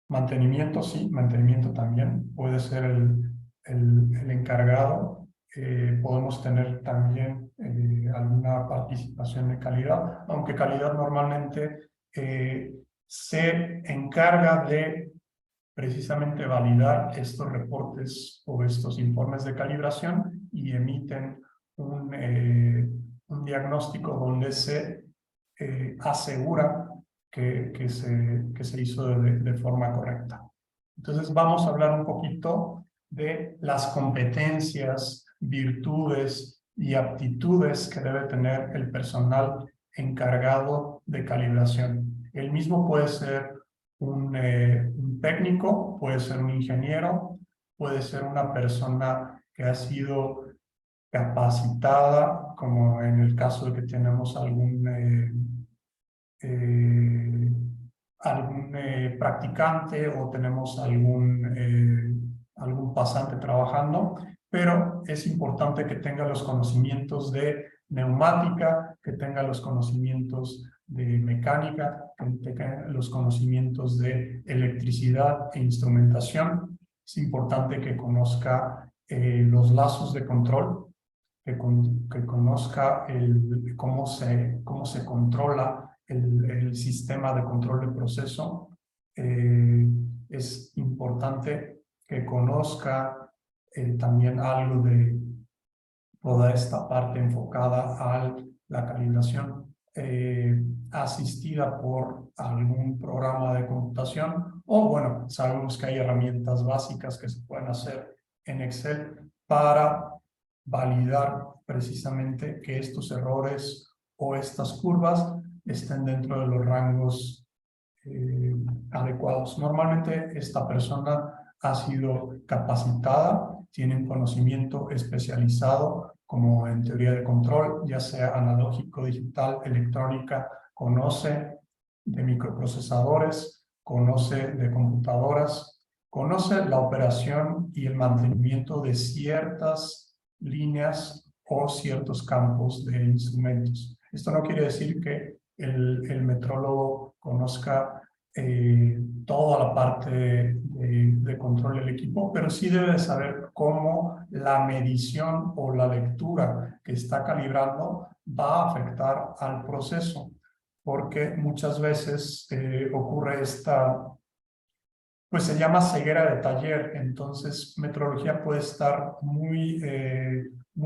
Mantenimiento, sí, mantenimiento también puede ser el encargado. Podemos tener también alguna participación de calidad, aunque calidad normalmente se encarga de precisamente validar estos reportes o estos informes de calibración y emiten un diagnóstico donde se asegura que se hizo de forma correcta. Entonces vamos a hablar un poquito de las competencias, virtudes y aptitudes que debe tener el personal encargado de calibración. El mismo puede ser un técnico, puede ser un ingeniero, puede ser una persona que ha sido capacitada, como en el caso de que tenemos algún practicante o tenemos algún pasante trabajando, pero es importante que tenga los conocimientos de neumática, que tenga los conocimientos de mecánica, que tenga los conocimientos de electricidad e instrumentación. Es importante que conozca los lazos de control, que conozca cómo se controla el sistema de control de proceso. Es importante que conozca también algo de toda esta parte enfocada a la calibración asistida por algún programa de computación o, bueno, sabemos que hay herramientas básicas que se pueden hacer en Excel para validar precisamente que estos errores o estas curvas estén dentro de los rangos adecuados. Normalmente esta persona ha sido capacitada, tiene un conocimiento especializado como en teoría de control, ya sea analógico, digital, electrónica, conoce de microprocesadores, conoce de computadoras, conoce la operación y el mantenimiento de ciertas líneas o ciertos campos de instrumentos. Esto no quiere decir que el metrólogo conozca toda la parte de control del equipo, pero sí debe saber cómo la medición o la lectura que está calibrando va a afectar al proceso. porque muchas veces ocurre esta, pues se llama ceguera de taller. Entonces, metrología puede estar muy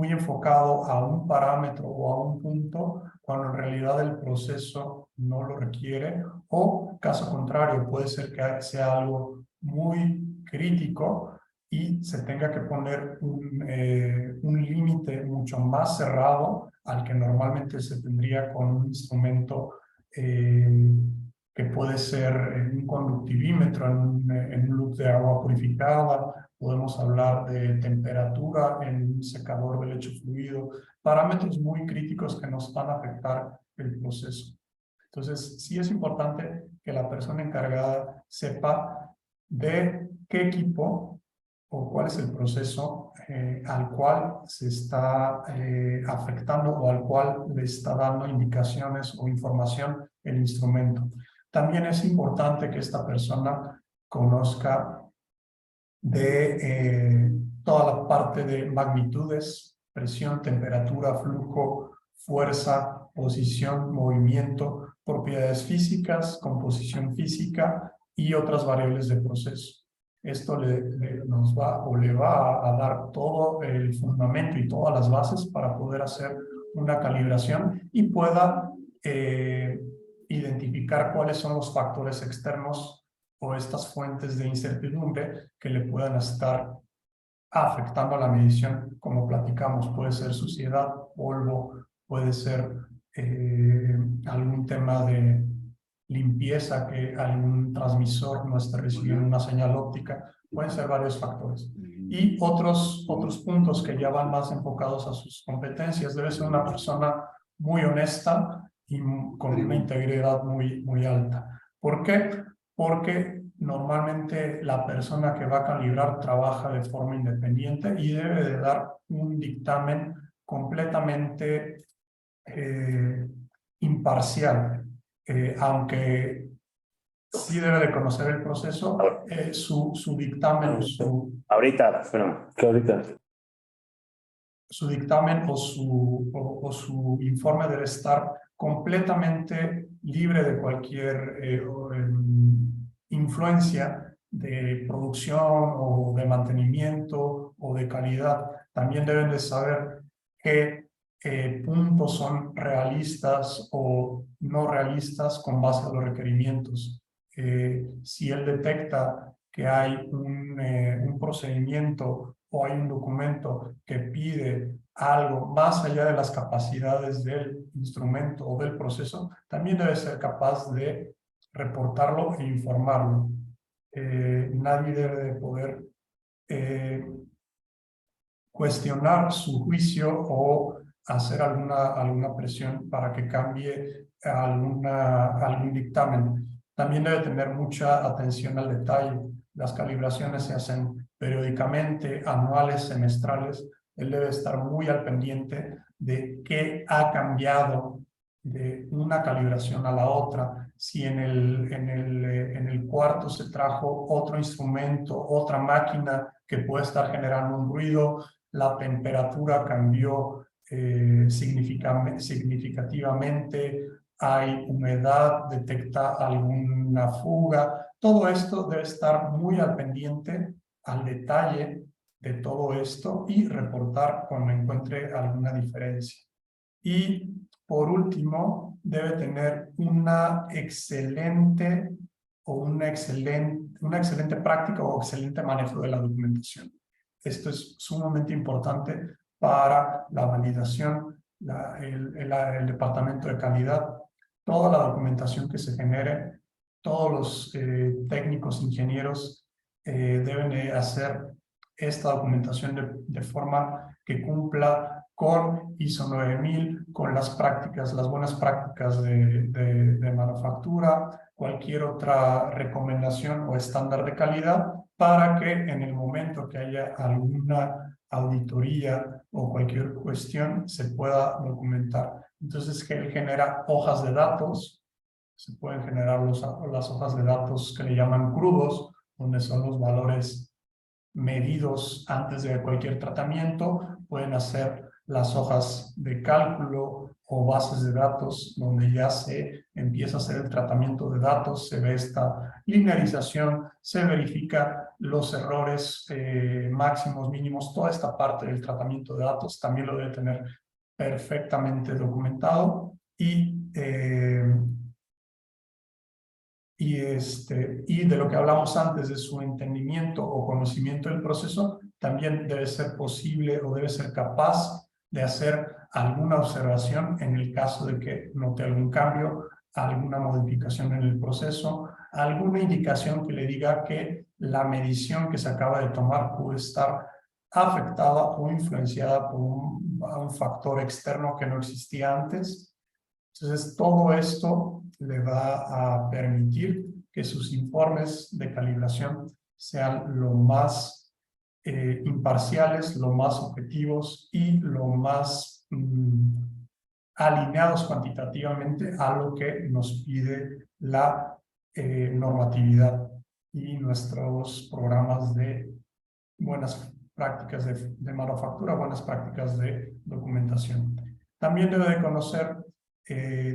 enfocado a un parámetro o a un punto, cuando en realidad el proceso no lo requiere, o caso contrario, puede ser que sea algo muy crítico y se tenga que poner un límite mucho más cerrado al que normalmente se tendría con un instrumento que puede ser un conductivímetro en un loop de agua purificada. Podemos hablar de temperatura en un secador de lecho fluido, parámetros muy críticos que nos van a afectar el proceso. Entonces, sí es importante que la persona encargada sepa de qué equipo o cuál es el proceso al cual se está afectando o al cual le está dando indicaciones o información el instrumento. También es importante que esta persona conozca de toda la parte de magnitudes, presión, temperatura, flujo, fuerza, posición, movimiento, propiedades físicas, composición física y otras variables de proceso. Esto nos va o le va a dar todo el fundamento y todas las bases para poder hacer una calibración y pueda identificar cuáles son los factores externos o estas fuentes de incertidumbre que le puedan estar afectando a la medición, como platicamos. Puede ser suciedad, polvo, puede ser algún tema de limpieza, que algún transmisor no esté recibiendo una señal óptica. Pueden ser varios factores. Y otros puntos que ya van más enfocados a sus competencias. Debe ser una persona muy honesta y con una integridad muy alta. ¿Por qué? Porque normalmente la persona que va a calibrar trabaja de forma independiente y debe de dar un dictamen completamente imparcial, aunque sí debe de conocer el proceso, su dictamen su dictamen o su informe debe estar completamente libre de cualquier influencia de producción o de mantenimiento o de calidad. También deben de saber qué puntos son realistas o no realistas con base a los requerimientos. Si él detecta que hay un procedimiento o hay un documento que pide algo más allá de las capacidades del instrumento o del proceso, también debe ser capaz de reportarlo e informarlo. Nadie debe de poder cuestionar su juicio o hacer alguna presión para que cambie algún dictamen. También debe tener mucha atención al detalle. Las calibraciones se hacen periódicamente, anuales, semestrales. Él debe estar muy al pendiente de qué ha cambiado de una calibración a la otra. Si en el cuarto se trajo otro instrumento, otra máquina que puede estar generando un ruido, la temperatura cambió significativamente, hay humedad, detecta alguna fuga. Todo esto debe estar muy al pendiente, al detalle de todo esto y reportar cuando encuentre alguna diferencia. Y por último, debe tener una excelente práctica o excelente manejo de la documentación. Esto es sumamente importante para la validación, el departamento de calidad. Toda la documentación que se genere, todos los técnicos, ingenieros deben de hacer esta documentación de forma que cumpla con ISO 9000, con las buenas prácticas de manufactura, cualquier otra recomendación o estándar de calidad, para que en el momento que haya alguna auditoría o cualquier cuestión se pueda documentar. Entonces, que él genera hojas de datos, se pueden generar las hojas de datos que le llaman crudos, donde son los valores medidos antes de cualquier tratamiento. Pueden hacer las hojas de cálculo o bases de datos donde ya se empieza a hacer el tratamiento de datos, se ve esta linearización, se verifica los errores máximos, mínimos, toda esta parte del tratamiento de datos también lo debe tener perfectamente documentado y de lo que hablamos antes de su entendimiento o conocimiento del proceso, también debe ser posible o debe ser capaz de hacer alguna observación en el caso de que note algún cambio, alguna modificación en el proceso, alguna indicación que le diga que la medición que se acaba de tomar puede estar afectada o influenciada por un factor externo que no existía antes. Entonces, todo esto le va a permitir que sus informes de calibración sean lo más imparciales, lo más objetivos y lo más alineados cuantitativamente a lo que nos pide la normatividad y nuestros programas de buenas prácticas de manufactura, buenas prácticas de documentación. También debe de conocer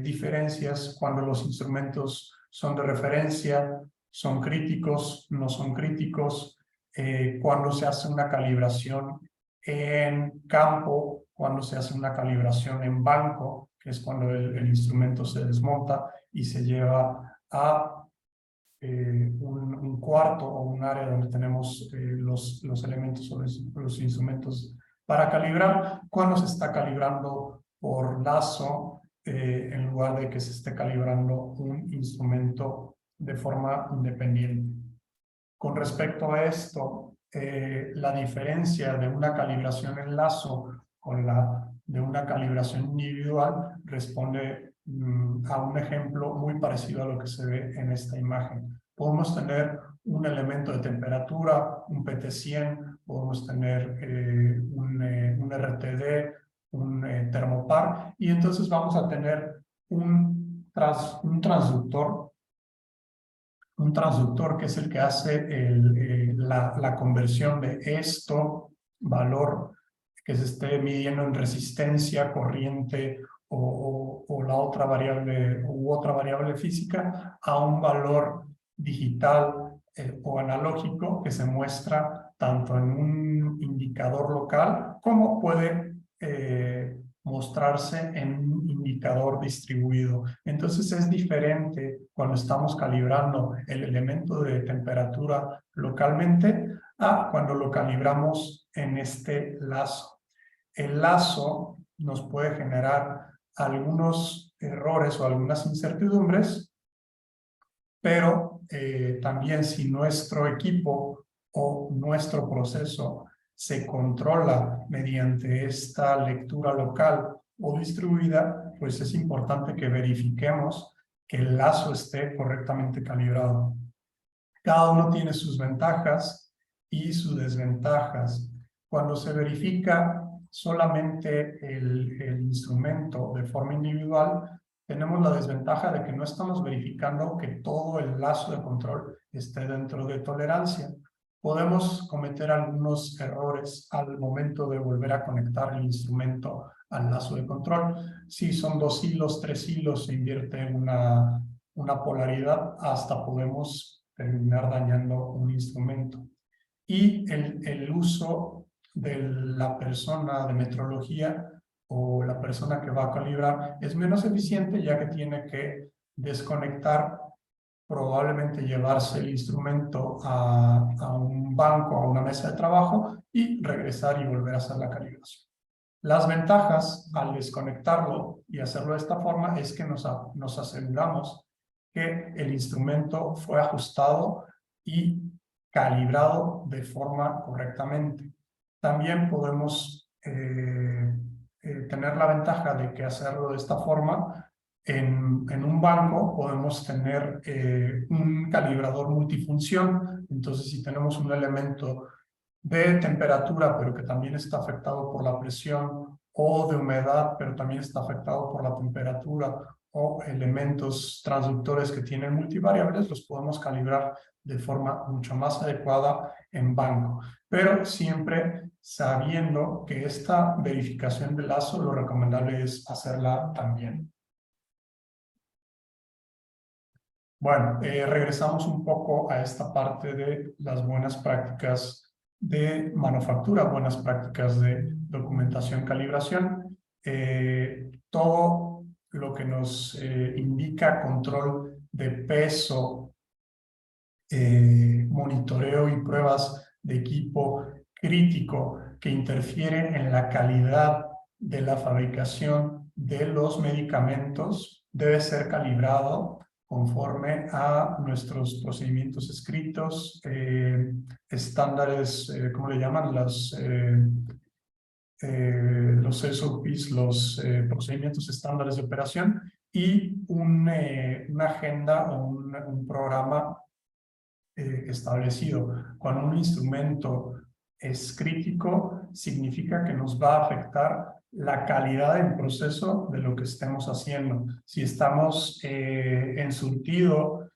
diferencias cuando los instrumentos son de referencia, son críticos, no son críticos, cuando se hace una calibración en campo, cuando se hace una calibración en banco, que es cuando el instrumento se desmonta y se lleva a un cuarto o un área donde tenemos los elementos o los instrumentos para calibrar, cuando se está calibrando por lazo en lugar de que se esté calibrando un instrumento de forma independiente. Con respecto a esto, la diferencia de una calibración en lazo con la de una calibración individual responde a un ejemplo muy parecido a lo que se ve en esta imagen. Podemos tener un elemento de temperatura, un PT100, podemos tener un RTD, un termopar, y entonces vamos a tener un transductor que es el que hace la conversión de esto, valor que se esté midiendo en resistencia, corriente o la otra variable u otra variable física, a un valor digital o analógico que se muestra tanto en un indicador local como puede mostrarse en un indicador distribuido. Entonces es diferente cuando estamos calibrando el elemento de temperatura localmente a cuando lo calibramos en este lazo. El lazo nos puede generar algunos errores o algunas incertidumbres, pero también si nuestro equipo o nuestro proceso se controla mediante esta lectura local o distribuida, pues es importante que verifiquemos que el lazo esté correctamente calibrado. Cada uno tiene sus ventajas y sus desventajas. Cuando se verifica solamente el instrumento de forma individual, tenemos la desventaja de que no estamos verificando que todo el lazo de control esté dentro de tolerancia. Podemos cometer algunos errores al momento de volver a conectar el instrumento al lazo de control. Si son 2 hilos, 3 hilos, se invierte una polaridad, hasta podemos terminar dañando un instrumento. Y el uso de la persona de metrología o la persona que va a calibrar es menos eficiente, ya que tiene que desconectar, probablemente llevarse el instrumento a un banco, a una mesa de trabajo y regresar y volver a hacer la calibración. Las ventajas al desconectarlo y hacerlo de esta forma es que nos aseguramos que el instrumento fue ajustado y calibrado de forma correctamente. También podemos tener la ventaja de que hacerlo de esta forma en un banco podemos tener un calibrador multifunción. Entonces, si tenemos un elemento de temperatura, pero que también está afectado por la presión, o de humedad, pero también está afectado por la temperatura, o elementos transductores que tienen multivariables, los podemos calibrar de forma mucho más adecuada en banco. Pero siempre sabiendo que esta verificación de lazo lo recomendable es hacerla también. Bueno, regresamos un poco a esta parte de las buenas prácticas de manufactura, buenas prácticas de documentación, calibración. Todo lo que nos indica control de peso, monitoreo y pruebas de equipo crítico que interfieren en la calidad de la fabricación de los medicamentos debe ser calibrado conforme a nuestros procedimientos escritos, estándares, ¿cómo le llaman? Los SOPs, los procedimientos estándares de operación, y una agenda o un programa establecido. Cuando un instrumento es crítico, significa que nos va a afectar la calidad del proceso de lo que estemos haciendo. Si estamos en surtido,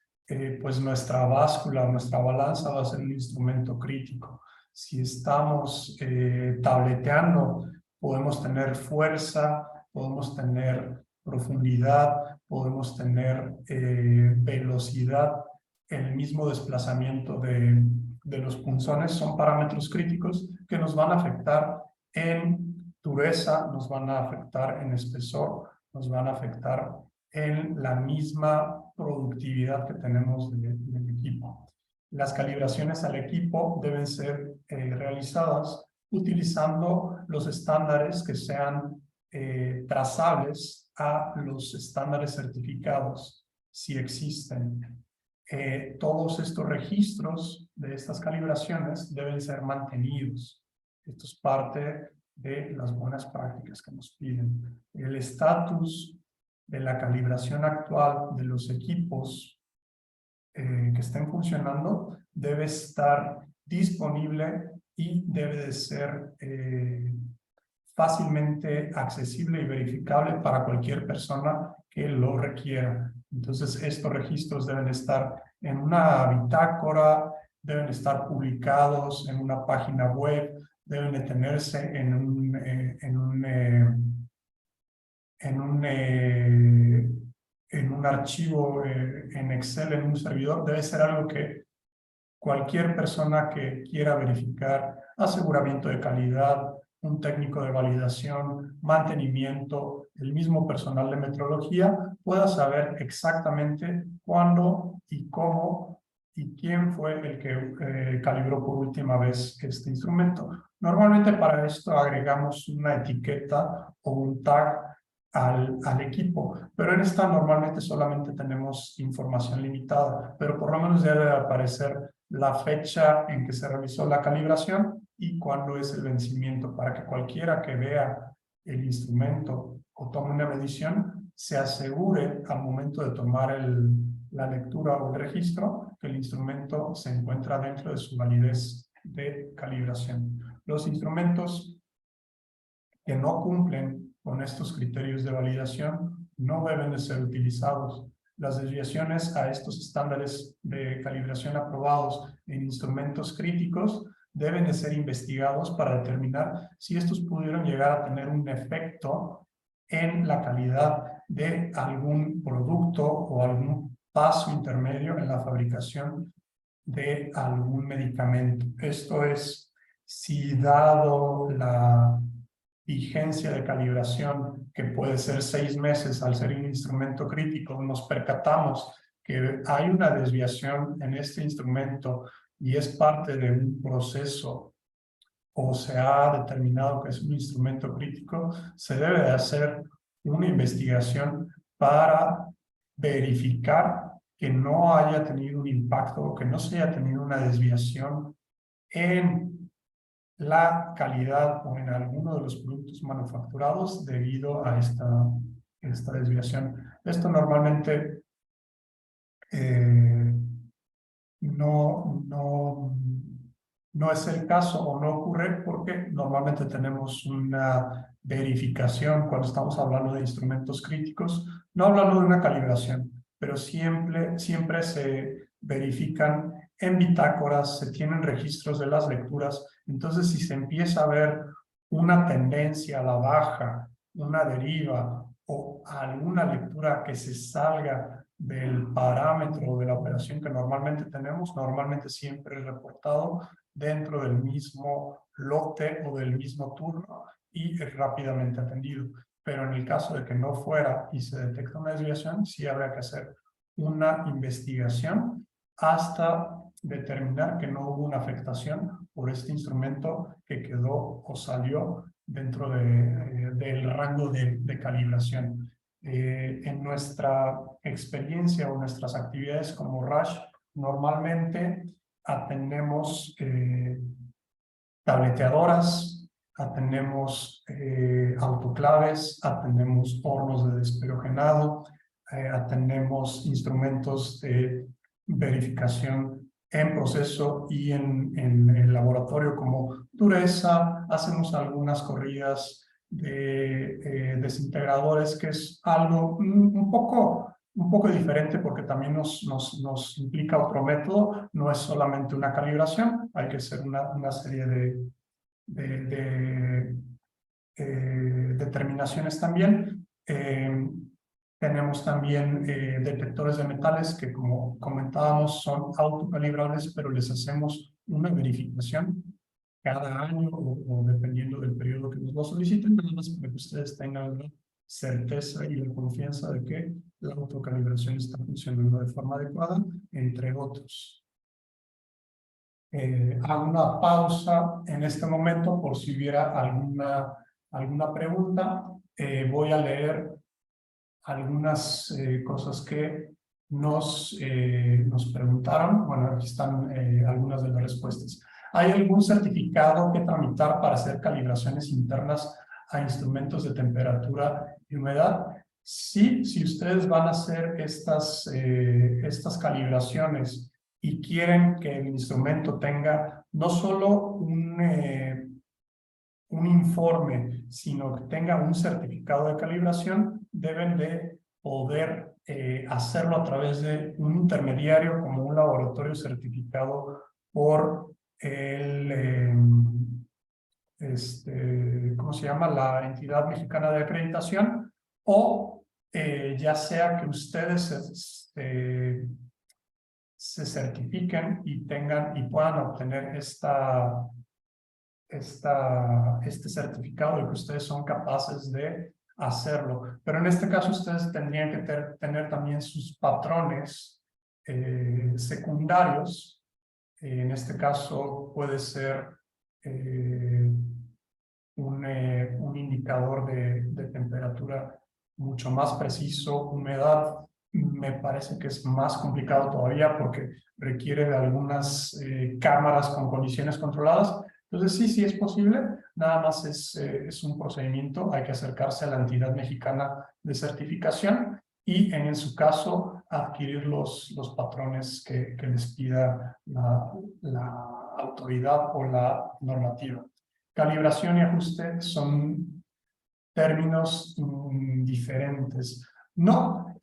pues nuestra báscula, nuestra balanza va a ser un instrumento crítico. Si estamos tableteando, podemos tener fuerza, podemos tener profundidad, podemos tener velocidad en el mismo desplazamiento de los punzones. Son parámetros críticos que nos van a afectar en dureza, nos van a afectar en espesor, nos van a afectar en la misma productividad que tenemos del equipo. Las calibraciones al equipo deben ser realizadas utilizando los estándares que sean trazables a los estándares certificados, si existen. Todos estos registros de estas calibraciones deben ser mantenidos. Esto es parte de las buenas prácticas que nos piden. El estatus de la calibración actual de los equipos que estén funcionando debe estar disponible y debe de ser fácilmente accesible y verificable para cualquier persona que lo requiera. Entonces, estos registros deben estar en una bitácora, deben estar publicados en una página web, deben de tenerse en un archivo en Excel, en un servidor. Debe ser algo que cualquier persona que quiera verificar aseguramiento de calidad, un técnico de validación, mantenimiento, el mismo personal de metrología, pueda saber exactamente cuándo y cómo y quién fue el que calibró por última vez este instrumento. Normalmente para esto agregamos una etiqueta o un tag al equipo, pero en esta normalmente solamente tenemos información limitada, pero por lo menos debe aparecer la fecha en que se realizó la calibración y cuándo es el vencimiento, para que cualquiera que vea el instrumento o tome una medición se asegure al momento de tomar la lectura o el registro que el instrumento se encuentra dentro de su validez de calibración. Los instrumentos que no cumplen con estos criterios de validación no deben de ser utilizados. Las desviaciones a estos estándares de calibración aprobados en instrumentos críticos deben de ser investigados para determinar si estos pudieron llegar a tener un efecto en la calidad de algún producto o algún paso intermedio en la fabricación de algún medicamento. Esto es, si dado la vigencia de calibración, que puede ser 6 meses al ser un instrumento crítico, nos percatamos que hay una desviación en este instrumento y es parte de un proceso o se ha determinado que es un instrumento crítico, se debe de hacer una investigación para verificar que no haya tenido un impacto o que no se haya tenido una desviación en la calidad o en alguno de los productos manufacturados debido a esta desviación. Esto normalmente no es el caso o no ocurre porque normalmente tenemos una verificación cuando estamos hablando de instrumentos críticos, no hablando de una calibración, pero siempre se verifican en bitácoras, se tienen registros de las lecturas. Entonces, si se empieza a ver una tendencia a la baja, una deriva o alguna lectura que se salga del parámetro de la operación que normalmente tenemos, normalmente siempre es reportado dentro del mismo lote o del mismo turno y es rápidamente atendido. Pero en el caso de que no fuera y se detecta una desviación, sí habría que hacer una investigación hasta determinar que no hubo una afectación por este instrumento que quedó o salió dentro del rango de calibración. En nuestra experiencia o nuestras actividades como RASH, normalmente atendemos tableteadoras, atendemos autoclaves, atendemos hornos de desperogenado, atendemos instrumentos de verificación en proceso y en el laboratorio como dureza. Hacemos algunas corridas de desintegradores, que es algo un poco diferente porque también nos implica otro método. No es solamente una calibración, hay que hacer una serie de determinaciones también. Tenemos también detectores de metales que, como comentábamos, son autocalibrables, pero les hacemos una verificación cada año o dependiendo del periodo que nos lo soliciten, nada más para que ustedes tengan la certeza y la confianza de que la autocalibración está funcionando de forma adecuada, entre otros. Hago una pausa en este momento por si hubiera alguna pregunta. Voy a leer algunas cosas que nos preguntaron. Bueno, aquí están algunas de las respuestas. ¿Hay algún certificado que tramitar para hacer calibraciones internas a instrumentos de temperatura y humedad? Sí, si ustedes van a hacer estas calibraciones y quieren que el instrumento tenga no solo un informe, sino que tenga un certificado de calibración, deben de poder hacerlo a través de un intermediario como un laboratorio certificado por ¿cómo se llama? La entidad mexicana de acreditación, o ya sea que ustedes se certifiquen y tengan y puedan obtener este certificado de que ustedes son capaces de hacerlo. Pero en este caso ustedes tendrían que tener también sus patrones secundarios. En este caso puede ser un indicador de temperatura mucho más preciso. Humedad me parece que es más complicado todavía porque requiere de algunas cámaras con condiciones controladas. Entonces sí es posible, nada más es un procedimiento, hay que acercarse a la entidad mexicana de certificación y en su caso adquirir los patrones que les pida la autoridad o la normativa. Calibración y ajuste son términos diferentes. No,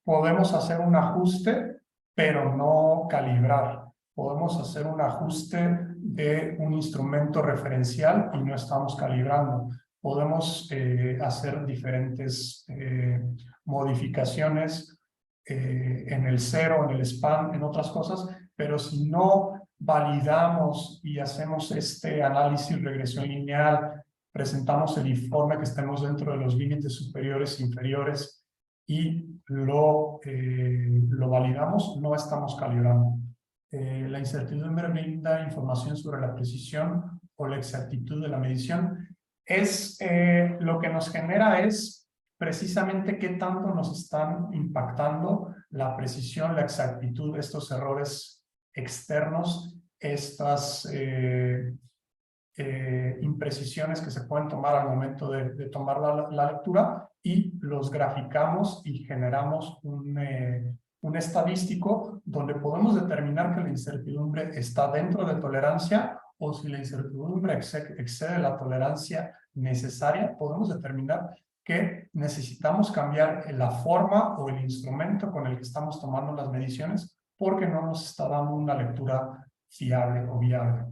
podemos hacer un ajuste, pero no calibrar. Podemos hacer un ajuste de un instrumento referencial y no estamos calibrando. Podemos hacer diferentes modificaciones en el cero, en el span, en otras cosas, pero si no validamos y hacemos este análisis regresión lineal, presentamos el informe que estemos dentro de los límites superiores e inferiores y lo validamos, no estamos calibrando. La incertidumbre brinda información sobre la precisión o la exactitud de la medición. Lo que nos genera es precisamente qué tanto nos están impactando la precisión, la exactitud de estos errores externos, estas imprecisiones que se pueden tomar al momento de tomar la lectura, y los graficamos y generamos un estadístico donde podemos determinar que la incertidumbre está dentro de tolerancia, o si la incertidumbre excede la tolerancia necesaria, podemos determinar que necesitamos cambiar la forma o el instrumento con el que estamos tomando las mediciones porque no nos está dando una lectura fiable o viable.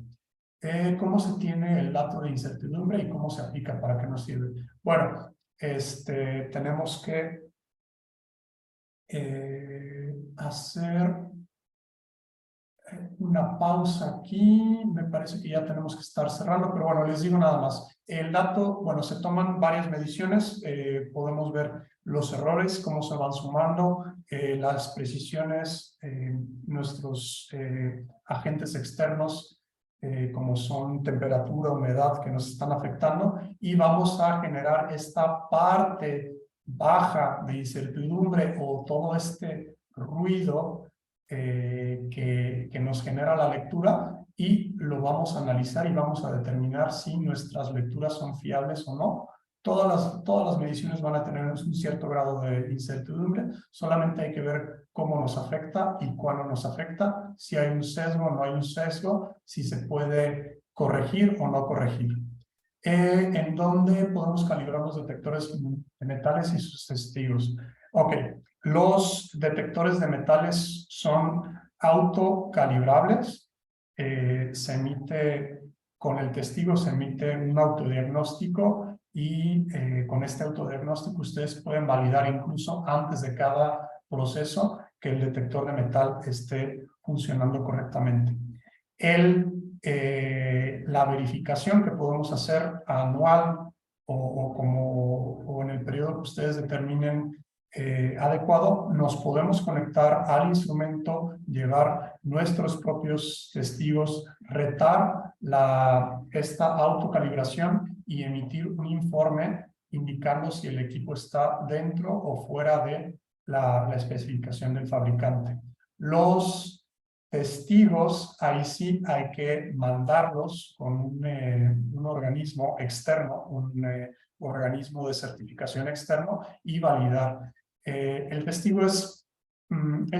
¿Cómo se tiene el dato de incertidumbre y cómo se aplica? ¿Para qué nos sirve? Bueno, tenemos que hacer una pausa aquí. Me parece que ya tenemos que estar cerrando, pero bueno, les digo nada más. El dato, bueno, se toman varias mediciones. Podemos ver los errores, cómo se van sumando, las precisiones, nuestros agentes externos, como son temperatura, humedad, que nos están afectando, y vamos a generar esta parte baja de incertidumbre o todo este ruido que nos genera la lectura, y lo vamos a analizar y vamos a determinar si nuestras lecturas son fiables o no. Todas las mediciones van a tener un cierto grado de incertidumbre, solamente hay que ver cómo nos afecta y cuándo nos afecta, si hay un sesgo o no hay un sesgo, si se puede corregir o no corregir. ¿En dónde podemos calibrar los detectores de metales y sus testigos? Ok, los detectores de metales son autocalibrables. Se emite, con el testigo se emite un autodiagnóstico, y con este autodiagnóstico ustedes pueden validar incluso antes de cada proceso que el detector de metal esté funcionando correctamente. La verificación que podemos hacer anual o en el periodo que ustedes determinen adecuado, nos podemos conectar al instrumento, llevar nuestros propios testigos, retar esta autocalibración y emitir un informe indicando si el equipo está dentro o fuera de la especificación del fabricante. Los testigos, ahí sí hay que mandarlos con un organismo externo, un organismo de certificación externo, y validar. El testigo es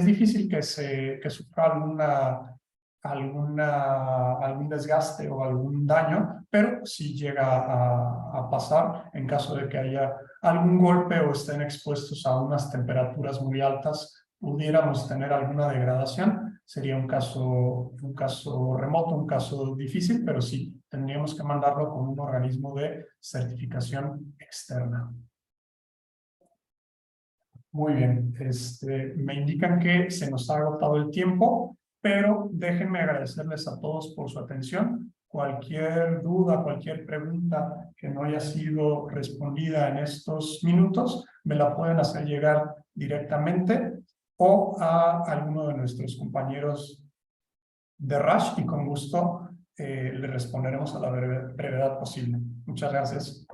difícil que sufra algún desgaste o algún daño, pero sí llega a pasar en caso de que haya algún golpe o estén expuestos a unas temperaturas muy altas, pudiéramos tener alguna degradación. Sería un caso remoto, un caso difícil, pero sí, tendríamos que mandarlo con un organismo de certificación externa. Muy bien, me indican que se nos ha agotado el tiempo, pero déjenme agradecerles a todos por su atención. Cualquier duda, cualquier pregunta que no haya sido respondida en estos minutos, me la pueden hacer llegar directamente o a alguno de nuestros compañeros de Rush, y con gusto le responderemos a la brevedad posible. Muchas gracias.